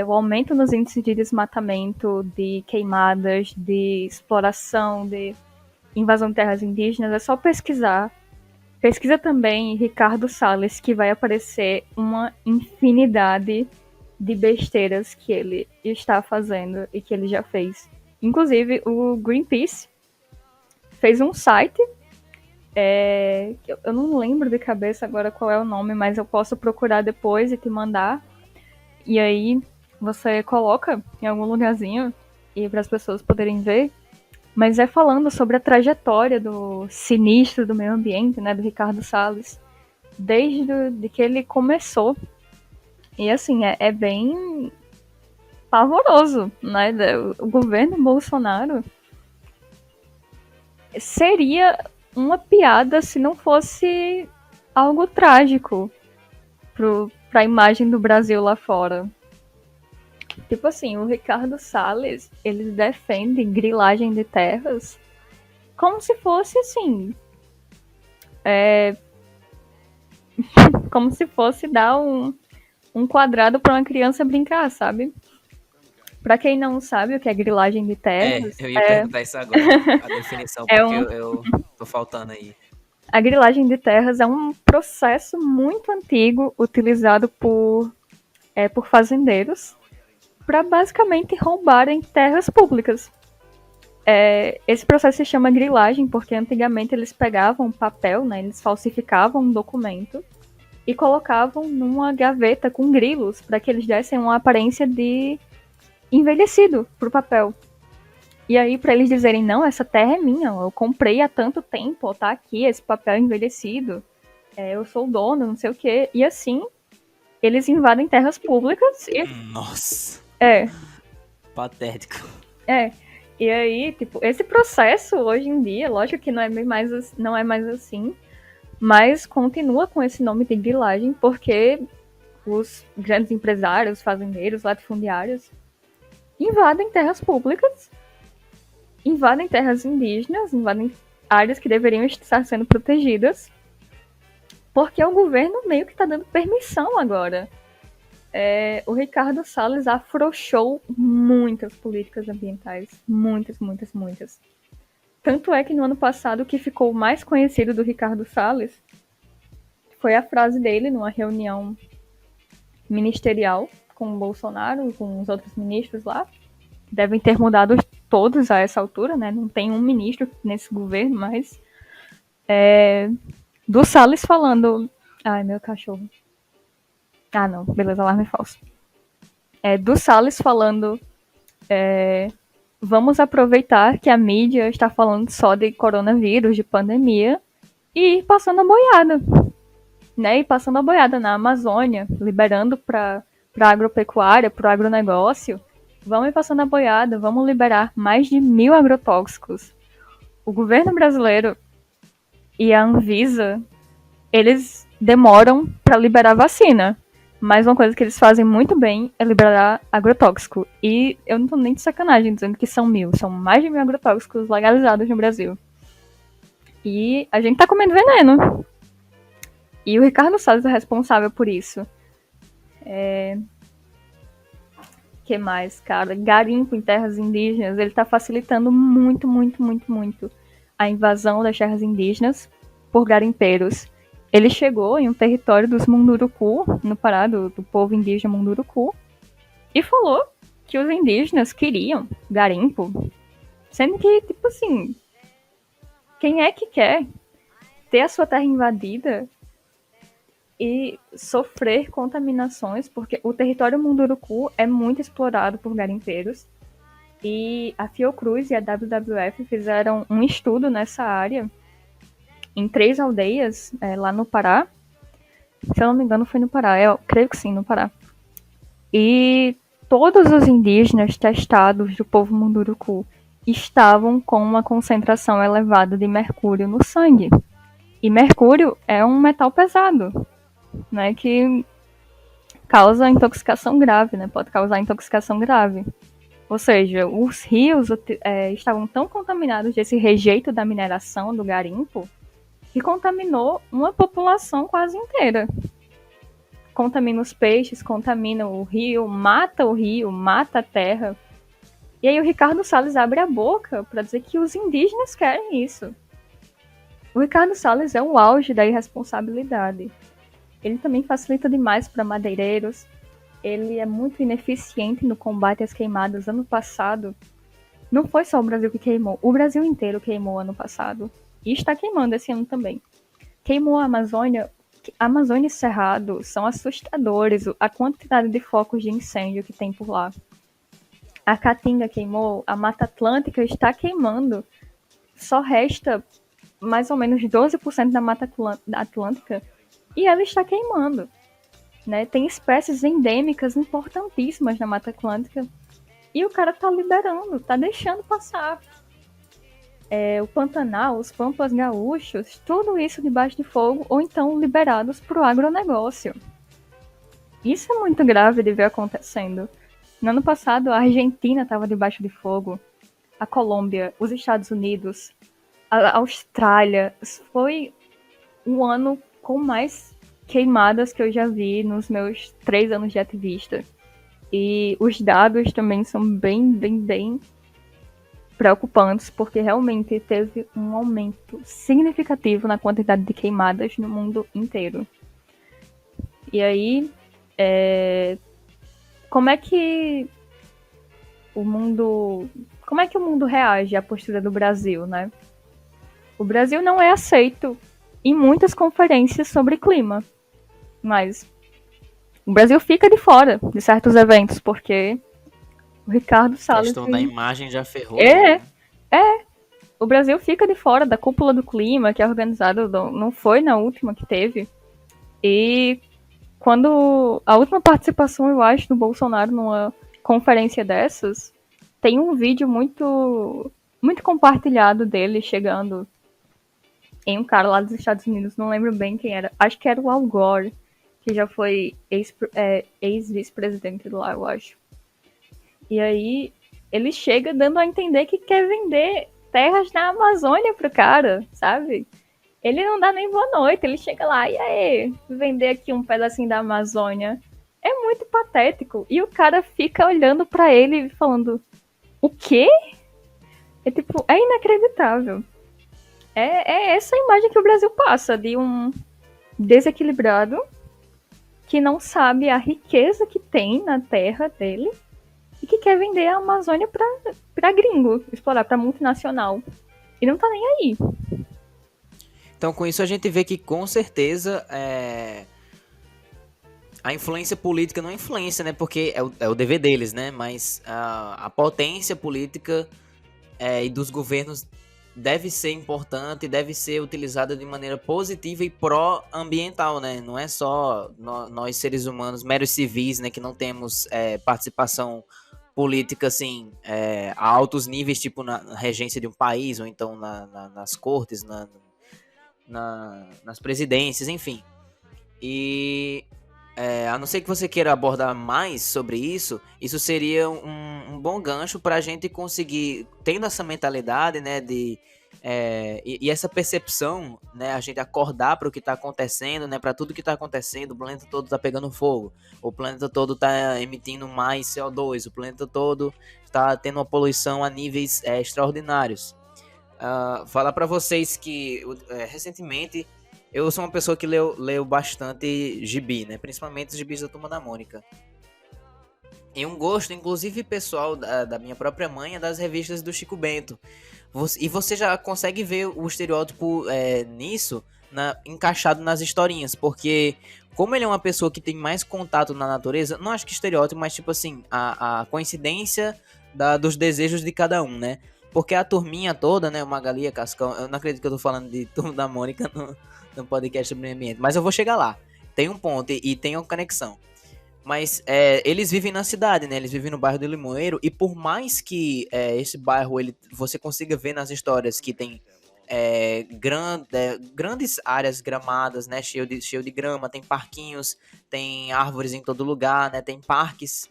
o aumento nos índices de desmatamento, de queimadas, de exploração, de invasão de terras indígenas, é só pesquisar. Pesquisa também Ricardo Salles, que vai aparecer uma infinidade de besteiras que ele está fazendo e que ele já fez. Inclusive, o Greenpeace fez um site, eu não lembro de cabeça agora qual é o nome, mas eu posso procurar depois e te mandar. E aí você coloca em algum lugarzinho e para as pessoas poderem ver. Mas é falando sobre a trajetória do sinistro do meio ambiente, né, do Ricardo Salles, desde que ele começou. E assim, é bem pavoroso, né? O governo Bolsonaro seria uma piada se não fosse algo trágico para a imagem do Brasil lá fora. Tipo assim, o Ricardo Salles, ele defende grilagem de terras como se fosse assim, como se fosse dar um quadrado para uma criança brincar, sabe? Para quem não sabe o que é grilagem de terras, Eu ia perguntar isso agora, a definição, é porque um, eu tô faltando aí. a grilagem de terras é um processo muito antigo utilizado por fazendeiros para basicamente roubarem terras públicas. Esse processo se chama grilagem porque antigamente eles pegavam papel, né, eles falsificavam um documento e colocavam numa gaveta com grilos para que eles dessem uma aparência de envelhecido pro papel. E aí, para eles dizerem, não, essa terra é minha, eu comprei há tanto tempo, tá aqui, esse papel envelhecido, eu sou o dono, não sei o quê. E assim, eles invadem terras públicas e... Nossa. É. Patético. E aí, tipo, esse processo hoje em dia, lógico que não é mais assim, mas continua com esse nome de grilagem, porque os grandes empresários, fazendeiros, latifundiários invadem terras públicas, invadem terras indígenas, invadem áreas que deveriam estar sendo protegidas, porque o governo meio que está dando permissão agora. O Ricardo Salles afrouxou muitas políticas ambientais. Muitas, muitas, muitas. Tanto é que no ano passado o que ficou mais conhecido do Ricardo Salles foi a frase dele numa reunião ministerial com o Bolsonaro, com os outros ministros lá. Devem ter mudado todos a essa altura, né? Não tem um ministro nesse governo, mas Do Salles falando... Ai, meu cachorro. Ah, não. Beleza, alarme falso. Do Salles falando... Vamos aproveitar que a mídia está falando só de coronavírus, de pandemia, e ir passando a boiada. Né? E passando a boiada na Amazônia, liberando para a agropecuária, para o agronegócio. Vamos ir passando a boiada, vamos liberar mais de 1.000 agrotóxicos. O governo brasileiro e a Anvisa, eles demoram para liberar vacina. Mas uma coisa que eles fazem muito bem é liberar agrotóxico. E eu não tô nem de sacanagem dizendo que são 1.000. São mais de 1.000 agrotóxicos legalizados no Brasil. E a gente tá comendo veneno. E o Ricardo Salles é responsável por isso. Que mais, cara? Garimpo em terras indígenas. Ele tá facilitando muito, muito, muito, muito a invasão das terras indígenas por garimpeiros. Ele chegou em um território dos Munduruku, no Pará, do povo indígena Munduruku, e falou que os indígenas queriam garimpo. Sendo que, tipo assim, quem é que quer ter a sua terra invadida e sofrer contaminações? Porque o território Munduruku é muito explorado por garimpeiros. E a Fiocruz e a WWF fizeram um estudo nessa área em 3 aldeias lá no Pará. Se eu não me engano, foi no Pará. Eu creio que sim, no Pará. E todos os indígenas testados do povo Munduruku estavam com uma concentração elevada de mercúrio no sangue. E mercúrio é um metal pesado, né, que causa intoxicação grave, né, pode causar intoxicação grave. Ou seja, os rios estavam tão contaminados desse rejeito da mineração, do garimpo, que contaminou uma população quase inteira. Contamina os peixes, contamina o rio, mata a terra. E aí o Ricardo Salles abre a boca para dizer que os indígenas querem isso. O Ricardo Salles é o auge da irresponsabilidade. Ele também facilita demais para madeireiros. Ele é muito ineficiente no combate às queimadas. Ano passado, não foi só o Brasil que queimou, o Brasil inteiro queimou ano passado. E está queimando esse ano também. Queimou a Amazônia. A Amazônia e Cerrado são assustadores, a quantidade de focos de incêndio que tem por lá. A Caatinga queimou, a Mata Atlântica está queimando. Só resta mais ou menos 12% da Mata Atlântica e ela está queimando. Né? Tem espécies endêmicas importantíssimas na Mata Atlântica e o cara tá liberando, tá deixando passar. O Pantanal, os Pampas Gaúchos, tudo isso debaixo de fogo ou então liberados para o agronegócio. Isso é muito grave de ver acontecendo. No ano passado, a Argentina estava debaixo de fogo, a Colômbia, os Estados Unidos, a Austrália. Foi um ano com mais queimadas que eu já vi nos meus 3 anos de ativista. E os dados também são bem preocupantes, porque realmente teve um aumento significativo na quantidade de queimadas no mundo inteiro. E aí, como é que o mundo reage à postura do Brasil, né? O Brasil não é aceito em muitas conferências sobre clima, mas o Brasil fica de fora de certos eventos, porque o Ricardo Salles... A questão da imagem já ferrou. O Brasil fica de fora da cúpula do clima, que é organizada, não foi na última que teve. E quando a última participação, eu acho, do Bolsonaro numa conferência dessas, tem um vídeo muito, muito compartilhado dele chegando em um cara lá dos Estados Unidos, não lembro bem quem era, acho que era o Al Gore, que já foi ex-vice-presidente lá, eu acho. E aí ele chega dando a entender que quer vender terras na Amazônia pro cara, sabe? Ele não dá nem boa noite, ele chega lá, e aí, vender aqui um pedacinho da Amazônia. É muito patético. E o cara fica olhando pra ele falando, o quê? É inacreditável. É essa a imagem que o Brasil passa, de um desequilibrado que não sabe a riqueza que tem na terra dele e que quer vender a Amazônia pra gringo, explorar pra multinacional. E não tá nem aí. Então, com isso, a gente vê que, com certeza, a influência política não é influência, né? Porque é o dever deles, né? Mas a potência política e dos governos deve ser importante, deve ser utilizada de maneira positiva e pró-ambiental, né? Não é só nós seres humanos, meros civis, né? Que não temos participação política, assim, a altos níveis, tipo na regência de um país, ou então nas cortes, nas presidências, enfim. E a não ser que você queira abordar mais sobre isso, isso seria um bom gancho para a gente conseguir, tendo essa mentalidade, né, e essa percepção, né, a gente acordar para o que está acontecendo, né, para tudo que está acontecendo, o planeta todo está pegando fogo, o planeta todo está emitindo mais CO2, o planeta todo está tendo uma poluição a níveis extraordinários. Falar para vocês que recentemente eu sou uma pessoa que leu bastante gibi, né? Principalmente os gibis da Turma da Mônica. E um gosto, inclusive pessoal, da minha própria mãe, é das revistas do Chico Bento. E você já consegue ver o estereótipo nisso, encaixado nas historinhas. Porque, como ele é uma pessoa que tem mais contato na natureza, não acho que estereótipo, mas tipo assim, a coincidência dos desejos de cada um, né? Porque a turminha toda, né? O Magali, a Cascão, eu não acredito que eu tô falando de Turma da Mônica no podcast sobre meio ambiente, mas eu vou chegar lá. Tem um ponto e tem uma conexão. Mas eles vivem na cidade, né? Eles vivem no bairro do Limoeiro. E por mais que esse bairro você consiga ver nas histórias que tem grandes áreas gramadas, né? Cheio de grama, tem parquinhos, tem árvores em todo lugar, né? Tem parques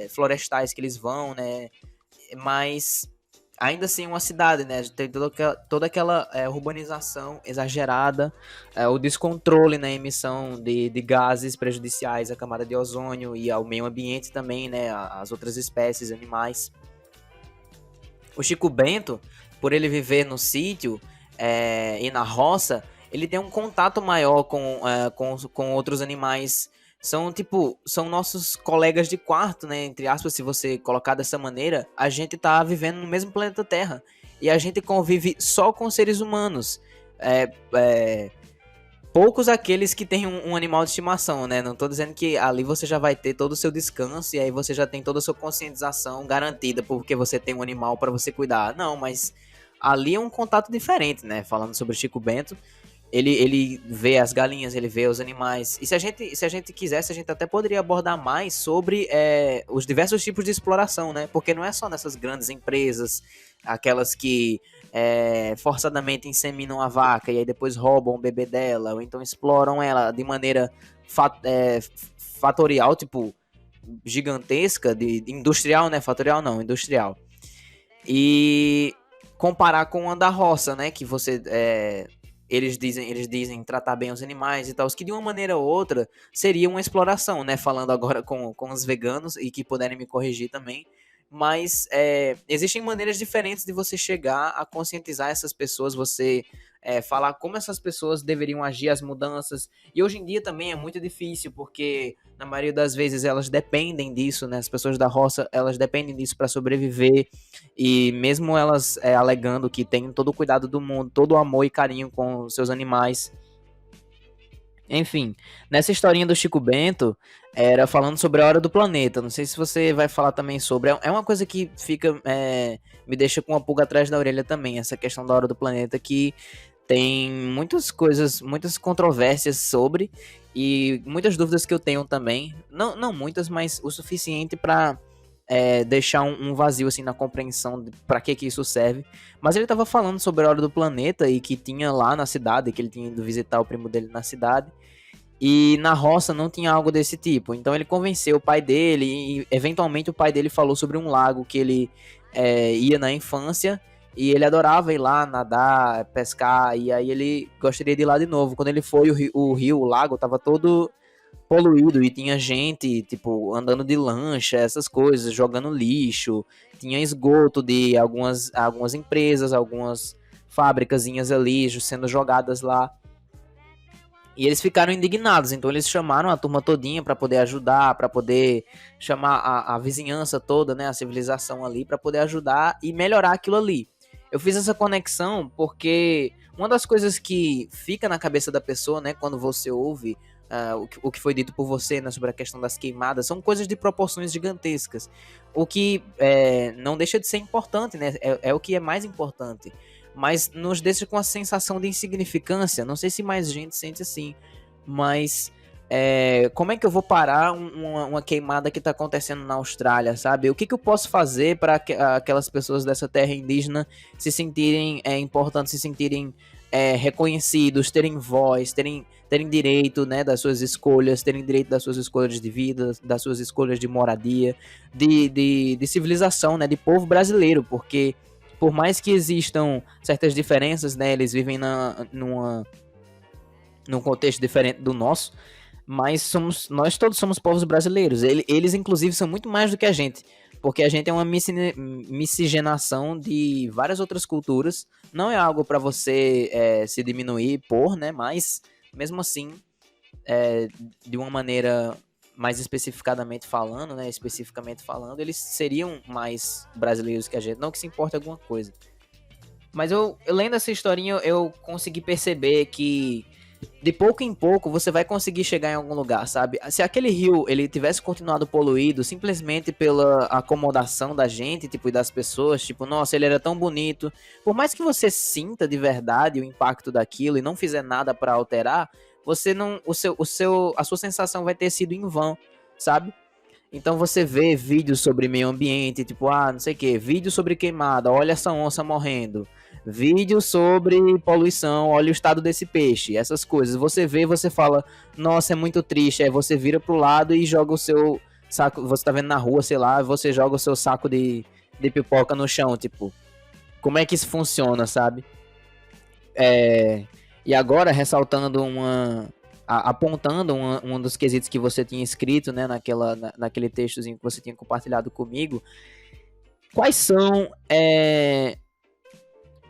florestais que eles vão, né? Mas ainda assim uma cidade, né? Tem toda aquela urbanização exagerada, o descontrole na emissão de gases prejudiciais à camada de ozônio e ao meio ambiente também, né? Às outras espécies, animais. O Chico Bento, por ele viver no sítio e na roça, ele tem um contato maior com outros animais. São nossos colegas de quarto, né? Entre aspas, se você colocar dessa maneira, a gente tá vivendo no mesmo planeta Terra. E a gente convive só com seres humanos. Poucos aqueles que têm um animal de estimação, né? Não tô dizendo que ali você já vai ter todo o seu descanso e aí você já tem toda a sua conscientização garantida porque você tem um animal para você cuidar. Não, mas ali é um contato diferente, né? Falando sobre o Chico Bento. Ele vê as galinhas, ele vê os animais. E se a gente quisesse, a gente até poderia abordar mais sobre os diversos tipos de exploração, né? Porque não é só nessas grandes empresas, aquelas que forçadamente inseminam a vaca e aí depois roubam o bebê dela, ou então exploram ela de maneira fatorial, tipo, gigantesca, industrial, né? Fatorial não, industrial. E comparar com a da roça, né? Que você... Eles dizem tratar bem os animais e tal, que de uma maneira ou outra seria uma exploração, né? Falando agora com os veganos e que puderem me corrigir também. Mas existem maneiras diferentes de você chegar a conscientizar essas pessoas, você falar como essas pessoas deveriam agir, as mudanças. E hoje em dia também é muito difícil, porque na maioria das vezes elas dependem disso, né? As pessoas da roça, elas dependem disso para sobreviver. E mesmo elas alegando que tem todo o cuidado do mundo, todo o amor e carinho com os seus animais. Enfim, nessa historinha do Chico Bento, era falando sobre a hora do planeta. Não sei se você vai falar também sobre. É uma coisa que me deixa com uma pulga atrás da orelha também, essa questão da hora do planeta, que tem muitas coisas, muitas controvérsias sobre, e muitas dúvidas que eu tenho também. Não muitas, mas o suficiente para deixar um vazio assim na compreensão de para que isso serve. Mas ele estava falando sobre a hora do planeta e que tinha lá na cidade, que ele tinha ido visitar o primo dele na cidade. E na roça não tinha algo desse tipo. Então ele convenceu o pai dele e eventualmente o pai dele falou sobre um lago que ele ia na infância e ele adorava ir lá nadar, pescar, e aí ele gostaria de ir lá de novo. Quando ele foi, o lago tava todo poluído e tinha gente, tipo, andando de lancha, essas coisas, jogando lixo, tinha esgoto de algumas empresas, algumas fábricazinhas ali sendo jogadas lá. E eles ficaram indignados, então eles chamaram a turma todinha para poder ajudar, para poder chamar a vizinhança toda, né, a civilização ali, para poder ajudar e melhorar aquilo ali. Eu fiz essa conexão porque Uma das coisas que fica na cabeça da pessoa, né, quando você ouve o que foi dito por você, né, sobre a questão das queimadas, são coisas de proporções gigantescas. O que não deixa de ser importante, né? É o que é mais importante. Mas nos deixa com a sensação de insignificância. Não sei se mais gente sente assim, mas como é que eu vou parar uma queimada que está acontecendo na Austrália, sabe? O que, que eu posso fazer para aquelas pessoas dessa terra indígena se sentirem importantes, se sentirem reconhecidos, terem voz, terem direito, né, das suas escolhas, terem direito das suas escolhas de vida, das suas escolhas de moradia, de civilização, né, de povo brasileiro, porque por mais que existam certas diferenças, né, eles vivem num contexto diferente do nosso, mas nós todos somos povos brasileiros. Eles, inclusive, são muito mais do que a gente, porque a gente é uma miscigenação de várias outras culturas. Não é algo para você se diminuir por, né? Mas, mesmo assim, de uma maneira mais especificadamente falando, né? Especificamente falando, eles seriam mais brasileiros que a gente. Não que se importe alguma coisa. Mas eu lendo essa historinha, eu consegui perceber que de pouco em pouco você vai conseguir chegar em algum lugar, sabe? Se aquele rio ele tivesse continuado poluído simplesmente pela acomodação da gente, tipo, e das pessoas, tipo, nossa, ele era tão bonito. Por mais que você sinta de verdade o impacto daquilo e não fizer nada para alterar, você não, a sua sensação vai ter sido em vão, sabe? Então você vê vídeos sobre meio ambiente, tipo, não sei o que, vídeo sobre queimada, olha essa onça morrendo. Vídeo sobre poluição, olha o estado desse peixe, essas coisas. Você vê, você fala, nossa, é muito triste. Aí você vira pro lado e joga o seu saco, você tá vendo na rua, sei lá, você joga o seu saco de pipoca no chão, tipo, como é que isso funciona, sabe? E agora, ressaltando apontando um dos quesitos que você tinha escrito, né, naquele textozinho que você tinha compartilhado comigo, quais são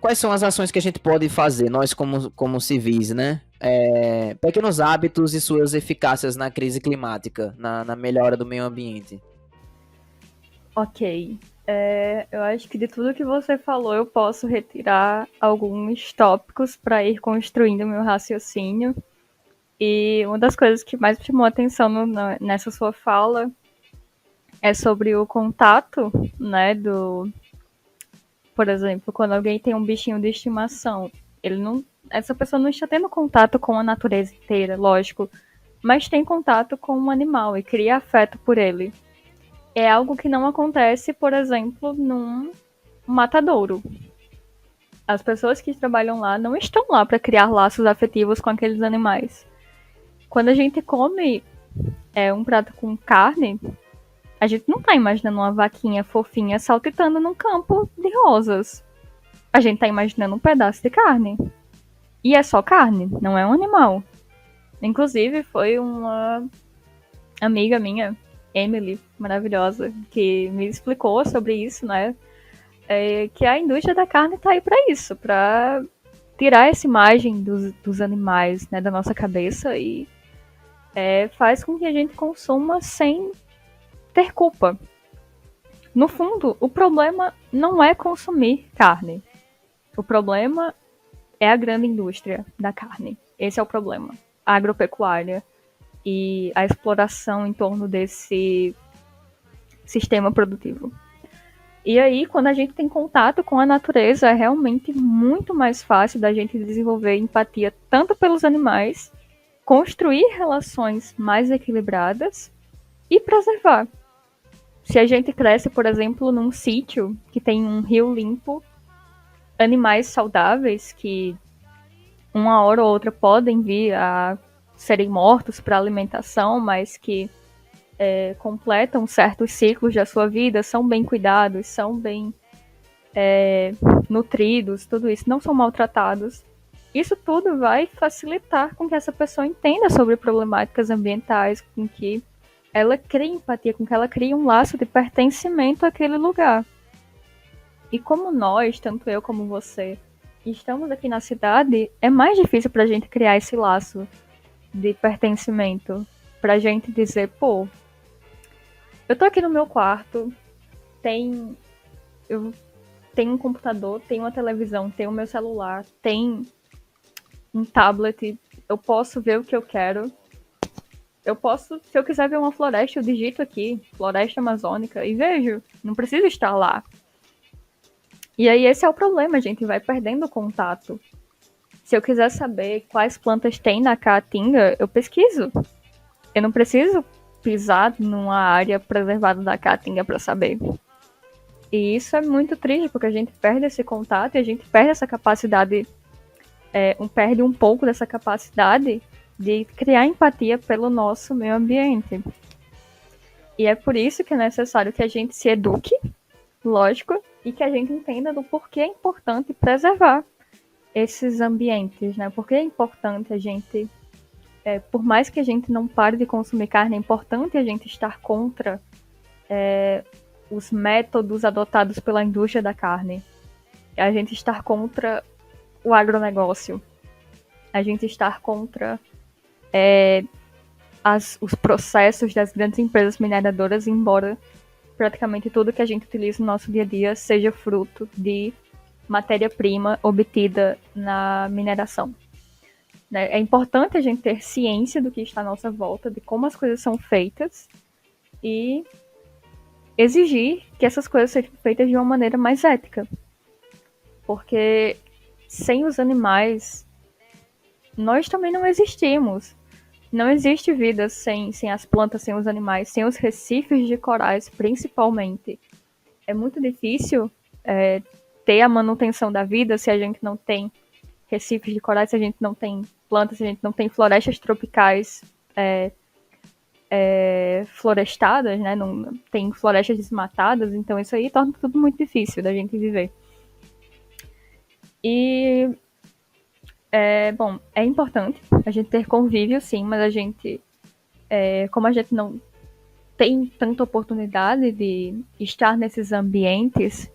quais são as ações que a gente pode fazer, nós como civis, né? Pequenos hábitos e suas eficácias na crise climática, na melhora do meio ambiente. Ok. Eu acho que de tudo que você falou, eu posso retirar alguns tópicos para ir construindo meu raciocínio. E uma das coisas que mais me chamou a atenção nessa sua fala é sobre o contato, né, por exemplo, quando alguém tem um bichinho de estimação, essa pessoa não está tendo contato com a natureza inteira, lógico, mas tem contato com um animal e cria afeto por ele. É algo que não acontece, por exemplo, num matadouro. As pessoas que trabalham lá não estão lá para criar laços afetivos com aqueles animais. Quando a gente come um prato com carne, a gente não tá imaginando uma vaquinha fofinha saltitando num campo de rosas. A gente tá imaginando um pedaço de carne. E é só carne, não é um animal. Inclusive, foi uma amiga minha, Emily, maravilhosa, que me explicou sobre isso, né? Que a indústria da carne tá aí pra isso, pra tirar essa imagem dos animais, né, da nossa cabeça e faz com que a gente consuma sem ter culpa. No fundo, o problema não é consumir carne. O problema é a grande indústria da carne. Esse é o problema. A agropecuária e a exploração em torno desse sistema produtivo. E aí, quando a gente tem contato com a natureza, é realmente muito mais fácil da gente desenvolver empatia tanto pelos animais, construir relações mais equilibradas e preservar. Se a gente cresce, por exemplo, num sítio que tem um rio limpo, animais saudáveis que uma hora ou outra podem vir a serem mortos para alimentação, mas que completam certos ciclos da sua vida, são bem cuidados, são bem nutridos, tudo isso, não são maltratados. Isso tudo vai facilitar com que essa pessoa entenda sobre problemáticas ambientais, com que ela crie empatia, com que ela crie um laço de pertencimento àquele lugar. E como nós, tanto eu como você, estamos aqui na cidade, é mais difícil pra gente criar esse laço de pertencimento. Pra gente dizer, pô, eu tô aqui no meu quarto, eu tenho um computador, tenho uma televisão, tenho o meu celular, tem um tablet, eu posso ver o que eu quero. Eu posso, se eu quiser ver uma floresta, eu digito aqui, floresta amazônica, e vejo. Não preciso estar lá. E aí esse é o problema, a gente vai perdendo o contato. Se eu quiser saber quais plantas tem na Caatinga, eu pesquiso. Eu não preciso pisar numa área preservada da Caatinga para saber. E isso é muito triste, porque a gente perde esse contato e a gente perde essa capacidade, perde um pouco dessa capacidade de criar empatia pelo nosso meio ambiente. E é por isso que é necessário que a gente se eduque, lógico, e que a gente entenda do porquê é importante preservar esses ambientes, né? Porque é importante a gente, por mais que a gente não pare de consumir carne, é importante a gente estar contra os métodos adotados pela indústria da carne. A gente estar contra o agronegócio. A gente estar contra os processos das grandes empresas mineradoras, embora praticamente tudo que a gente utiliza no nosso dia a dia seja fruto de matéria-prima obtida na mineração. É importante a gente ter ciência do que está à nossa volta, de como as coisas são feitas e exigir que essas coisas sejam feitas de uma maneira mais ética. Porque sem os animais, nós também não existimos. Não existe vida sem as plantas, sem os animais, sem os recifes de corais, principalmente. É muito difícil ter a manutenção da vida se a gente não tem recifes de corais, se a gente não tem plantas, se a gente não tem florestas tropicais florestadas, né? Não tem florestas desmatadas, então isso aí torna tudo muito difícil da gente viver. E bom, é importante a gente ter convívio, sim, mas a gente, como a gente não tem tanta oportunidade de estar nesses ambientes,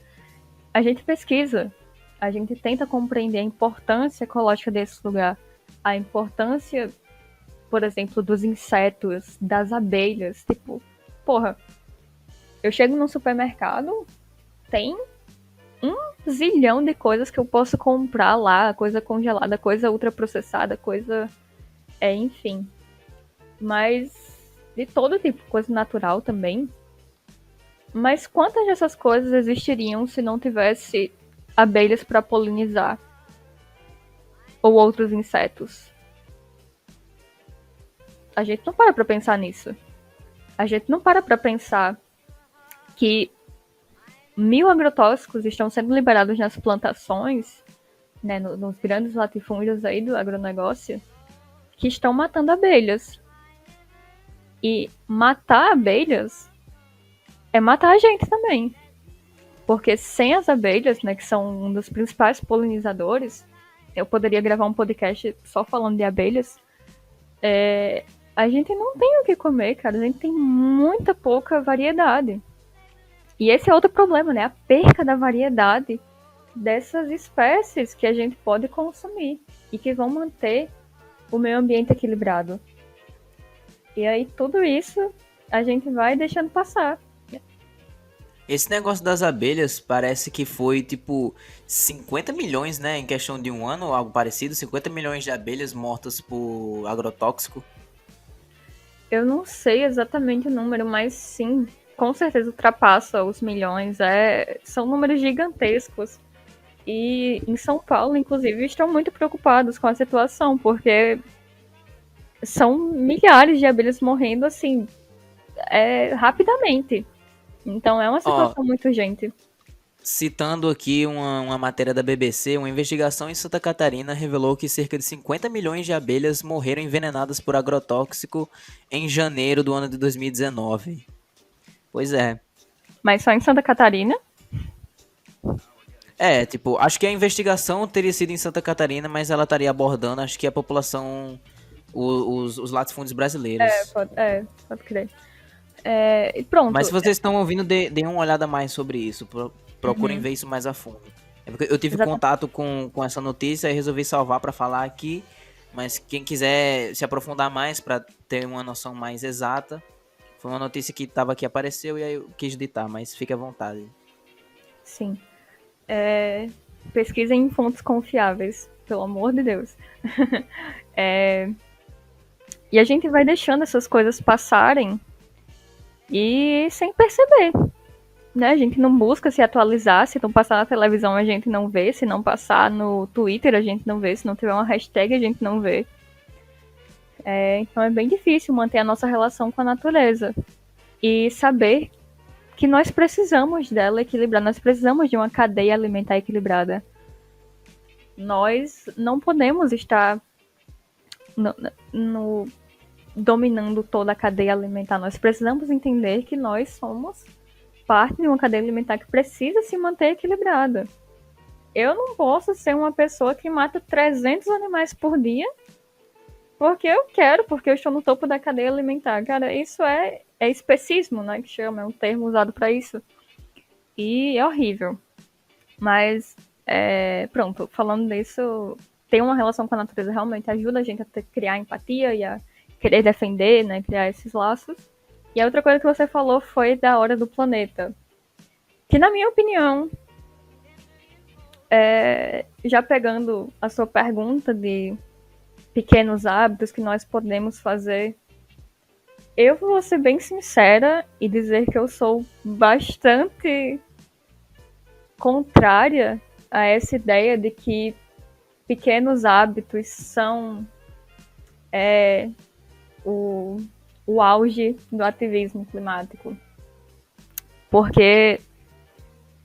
a gente pesquisa, a gente tenta compreender a importância ecológica desse lugar, a importância, por exemplo, dos insetos, das abelhas. Tipo, porra, eu chego num supermercado, tem um zilhão de coisas que eu posso comprar lá, coisa congelada, coisa ultraprocessada, coisa. Enfim. Mas de todo tipo, coisa natural também. Mas quantas dessas coisas existiriam se não tivesse abelhas para polinizar? Ou outros insetos? A gente não para pra pensar nisso. A gente não para pra pensar que 1.000 agrotóxicos estão sendo liberados nas plantações, né, nos grandes latifúndios aí do agronegócio, que estão matando abelhas. E matar abelhas é matar a gente também. Porque sem as abelhas, né, que são um dos principais polinizadores, eu poderia gravar um podcast só falando de abelhas, a gente não tem o que comer, cara. A gente tem muita pouca variedade. E esse é outro problema, né? A perca da variedade dessas espécies que a gente pode consumir e que vão manter o meio ambiente equilibrado. E aí tudo isso a gente vai deixando passar. Esse negócio das abelhas parece que foi tipo 50 milhões, né, em questão de um ano ou algo parecido, 50 milhões de abelhas mortas por agrotóxico. Eu não sei exatamente o número, mas sim, com certeza ultrapassa os milhões. São números gigantescos. E em São Paulo, inclusive, estão muito preocupados com a situação, porque são milhares de abelhas morrendo assim, rapidamente. Então é uma Ó, situação muito urgente. citando aqui uma matéria da BBC, uma investigação em Santa Catarina revelou que cerca de 50 milhões de abelhas morreram envenenadas por agrotóxico em janeiro do ano de 2019. Pois é. Mas só em Santa Catarina. Tipo, acho que a investigação teria sido em Santa Catarina, mas ela estaria abordando, acho que a população, os latifúndios brasileiros. Pode crer. E pronto. Mas se vocês estão ouvindo, deem uma olhada mais sobre isso. Procurem ver isso mais a fundo. É porque eu tive Exatamente. contato com essa notícia e resolvi salvar para falar aqui. Mas quem quiser se aprofundar mais para ter uma noção mais exata, foi uma notícia que estava aqui, apareceu e aí eu quis editar, mas fique à vontade. Sim. Pesquisem em fontes confiáveis. pelo amor de Deus. E a gente vai deixando essas coisas passarem e sem perceber, né? A gente não busca se atualizar, se não passar na televisão a gente não vê, se não passar no Twitter a gente não vê, se não tiver uma hashtag a gente não vê. Então é bem difícil manter a nossa relação com a natureza e saber que nós precisamos dela equilibrada, nós precisamos de uma cadeia alimentar equilibrada. Nós não podemos estar dominando toda a cadeia alimentar. Nós precisamos entender que nós somos parte de uma cadeia alimentar que precisa se manter equilibrada. Eu não posso ser uma pessoa que mata 300 animais por dia porque eu quero, porque eu estou no topo da cadeia alimentar. Cara, isso é especismo, né, que chama, é um termo usado para isso. E é horrível. Mas, pronto, falando disso, ter uma relação com a natureza realmente ajuda a gente a criar empatia e a querer defender, né, criar esses laços. E a outra coisa que você falou foi da hora do planeta. Que, na minha opinião, já pegando a sua pergunta de pequenos hábitos que nós podemos fazer, eu vou ser bem sincera e dizer que eu sou bastante contrária a essa ideia de que pequenos hábitos são o auge do ativismo climático. Porque,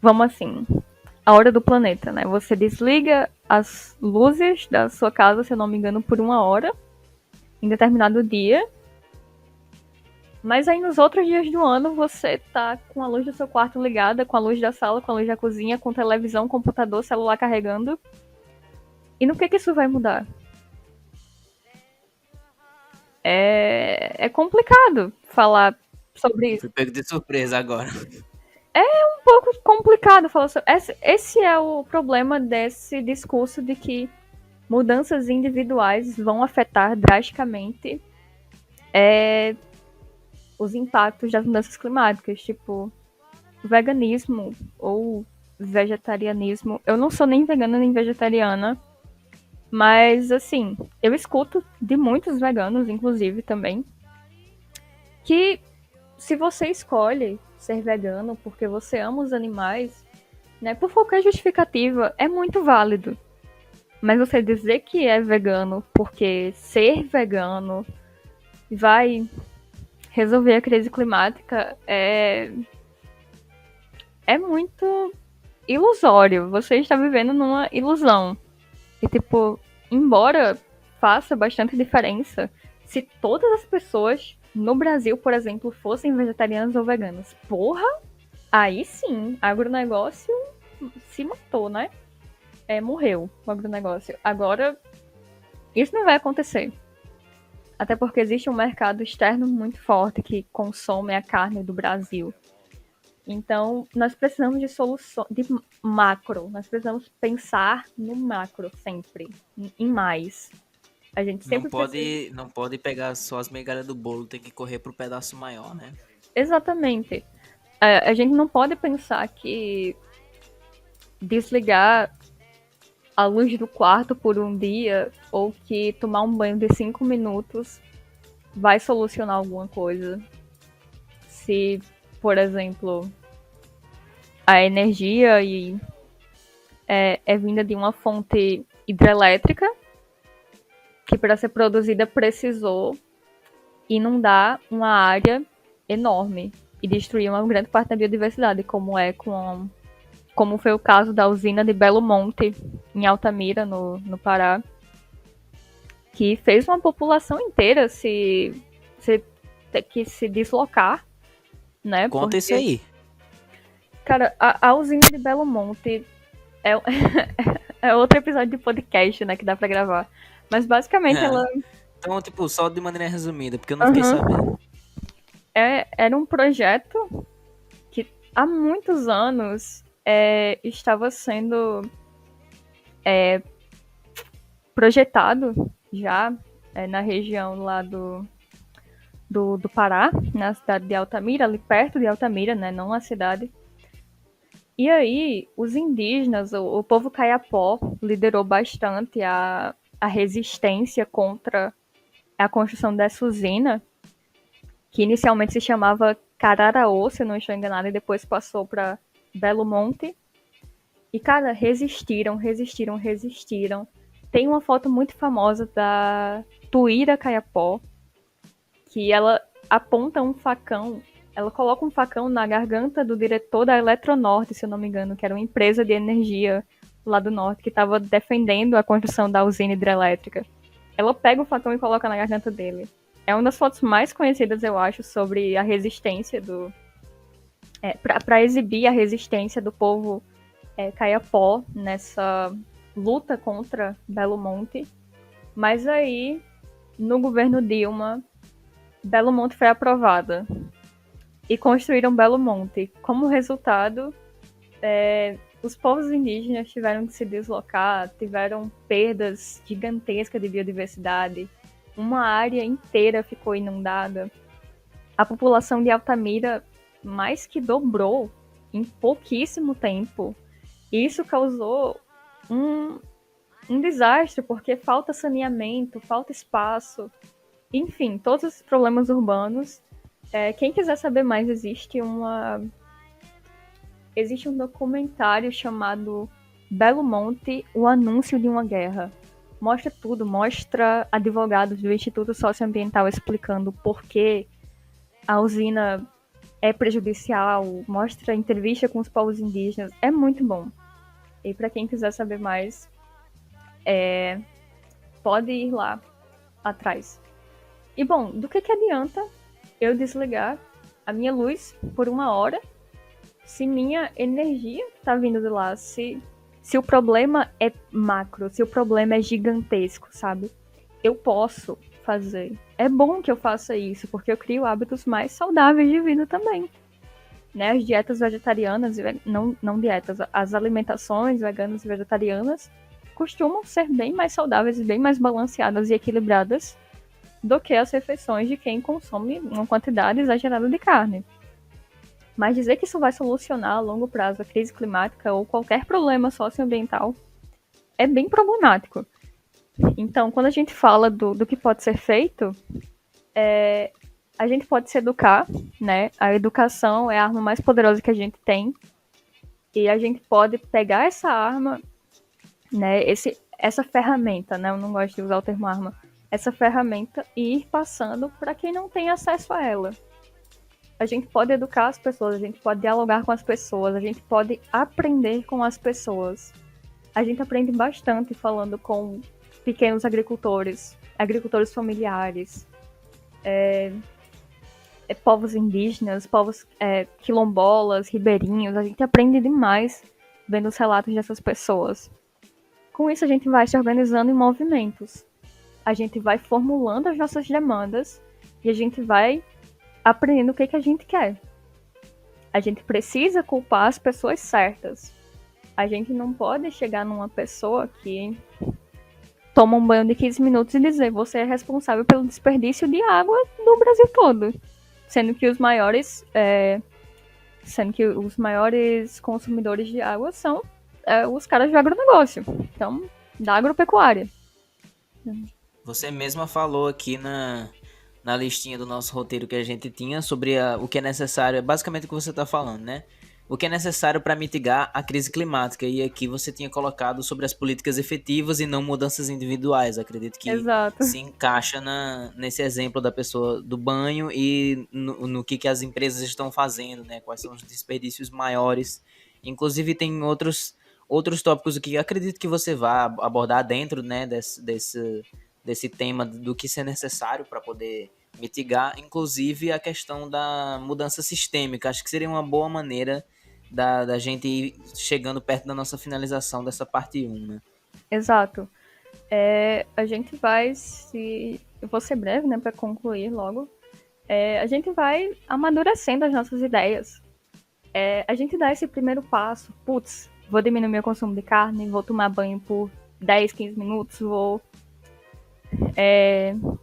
vamos assim, a hora do planeta, né? Você desliga as luzes da sua casa, se eu não me engano, por 1 hora, em determinado dia. Mas aí nos outros dias do ano você tá com a luz do seu quarto ligada, com a luz da sala, com a luz da cozinha, com televisão, computador, celular carregando. E no que isso vai mudar? É complicado falar sobre isso. Fui pego de surpresa agora. Um pouco complicado falar sobre... Esse é o problema desse discurso de que mudanças individuais vão afetar drasticamente os impactos das mudanças climáticas, tipo veganismo ou vegetarianismo. Eu não sou nem vegana nem vegetariana, mas assim, eu escuto de muitos veganos, inclusive também, que se você escolhe ser vegano porque você ama os animais, né, por qualquer justificativa, é muito válido. Mas você dizer que é vegano porque ser vegano vai resolver a crise climática é muito ilusório. Você está vivendo numa ilusão. E, tipo, embora faça bastante diferença, se todas as pessoas no Brasil, por exemplo, fossem vegetarianas ou veganas, porra, aí sim, agronegócio se matou, né? Morreu o agronegócio. Agora, isso não vai acontecer. Até porque existe um mercado externo muito forte que consome a carne do Brasil. Então, nós precisamos de soluções, de macro. Nós precisamos pensar no macro sempre, em mais. A gente sempre não pode pegar só as migalhas do bolo, tem que correr pro pedaço maior, né? Exatamente. A gente não pode pensar que desligar a luz do quarto por um dia ou que tomar um banho de 5 minutos vai solucionar alguma coisa. Se, por exemplo, a energia é vinda de uma fonte hidrelétrica que para ser produzida precisou inundar uma área enorme e destruir uma grande parte da biodiversidade, como foi o caso da usina de Belo Monte, em Altamira, no Pará, que fez uma população inteira ter que se deslocar, né? Conta isso aí. Cara, a usina de Belo Monte é outro episódio de podcast, né, que dá pra gravar. Mas basicamente ela... Então, tipo, só de maneira resumida, porque eu não fiquei sabendo. Era um projeto que há muitos anos estava sendo projetado já na região lá do Pará, na cidade de Altamira, ali perto de Altamira, né, não na cidade. E aí, os indígenas, o povo Kayapó, liderou bastante a resistência contra a construção dessa usina, que inicialmente se chamava Cararaô, se eu não estou enganada, e depois passou para Belo Monte. E, cara, resistiram, resistiram, resistiram. Tem uma foto muito famosa da Tuíra Kayapó, que ela aponta um facão, ela coloca um facão na garganta do diretor da Eletronorte, se eu não me engano, que era uma empresa de energia lá do norte, que estava defendendo a construção da usina hidrelétrica. Ela pega o facão e coloca na garganta dele. É uma das fotos mais conhecidas, eu acho, sobre a resistência do... para exibir a resistência do povo Kayapó nessa luta contra Belo Monte. Mas aí, no governo Dilma, Belo Monte foi aprovada e construíram Belo Monte. Como resultado, os povos indígenas tiveram que se deslocar, tiveram perdas gigantescas de biodiversidade, uma área inteira ficou inundada. A população de Altamira mais que dobrou em pouquíssimo tempo. E isso causou um desastre, porque falta saneamento, falta espaço, enfim, todos esses problemas urbanos. Quem quiser saber mais, existe um documentário chamado Belo Monte, o anúncio de uma guerra. Mostra tudo, mostra advogados do Instituto Socioambiental explicando por que a usina é prejudicial, mostra entrevista com os povos indígenas, é muito bom. E para quem quiser saber mais, pode ir lá atrás. E bom, do que adianta eu desligar a minha luz por 1 hora se minha energia está vindo de lá, se o problema é macro, se o problema é gigantesco, sabe? Eu posso fazer. É bom que eu faça isso, porque eu crio hábitos mais saudáveis de vida também. Né? As dietas vegetarianas, não dietas, as alimentações veganas e vegetarianas costumam ser bem mais saudáveis, bem mais balanceadas e equilibradas do que as refeições de quem consome uma quantidade exagerada de carne. Mas dizer que isso vai solucionar a longo prazo a crise climática ou qualquer problema socioambiental é bem problemático. Então, quando a gente fala do que pode ser feito, a gente pode se educar, né? A educação é a arma mais poderosa que a gente tem. E a gente pode pegar essa arma, né? Essa ferramenta, né? Eu não gosto de usar o termo arma. Essa ferramenta e ir passando para quem não tem acesso a ela. A gente pode educar as pessoas, a gente pode dialogar com as pessoas, a gente pode aprender com as pessoas. A gente aprende bastante falando com pequenos agricultores, agricultores familiares, povos indígenas, povos quilombolas, ribeirinhos. A gente aprende demais vendo os relatos dessas pessoas. Com isso, a gente vai se organizando em movimentos. A gente vai formulando as nossas demandas e a gente vai aprendendo o que a gente quer. A gente precisa culpar as pessoas certas. A gente não pode chegar numa pessoa que toma um banho de 15 minutos e dizer: você é responsável pelo desperdício de água do Brasil todo. Sendo que os maiores consumidores de água são os caras do agronegócio. Então, da agropecuária. Você mesma falou aqui na listinha do nosso roteiro que a gente tinha sobre o que é necessário, é basicamente o que você está falando, né? O que é necessário para mitigar a crise climática. E aqui você tinha colocado sobre as políticas efetivas e não mudanças individuais. Acredito que Exato. se encaixa nesse exemplo da pessoa do banho e no que as empresas estão fazendo, né? Quais são os desperdícios maiores. Inclusive tem outros tópicos que acredito que você vai abordar dentro, né, desse tema do que é necessário para poder mitigar, inclusive a questão da mudança sistêmica. Acho que seria uma boa maneira da gente ir chegando perto da nossa finalização dessa parte 1, né? Exato. A gente vai eu vou ser breve, né, para concluir logo. A gente vai amadurecendo as nossas ideias. A gente dá esse primeiro passo. Putz, vou diminuir meu consumo de carne, vou tomar banho por 10, 15 minutos, vou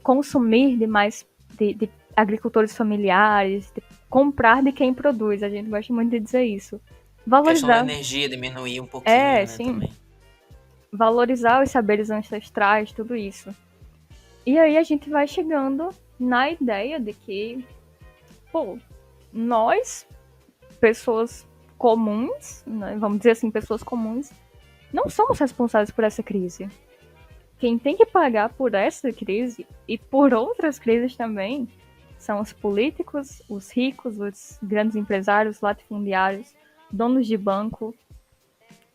consumir de mais de agricultores familiares, de comprar de quem produz. A gente gosta muito de dizer isso. Questão da Valorizar. energia diminuir um pouquinho, É, né, sim. também. Valorizar os saberes ancestrais, tudo isso. E aí a gente vai chegando na ideia de que, pô, nós, pessoas comuns, né, vamos dizer assim, pessoas comuns, não somos responsáveis por essa crise. Quem tem que pagar por essa crise e por outras crises também são os políticos, os ricos, os grandes empresários, latifundiários, donos de banco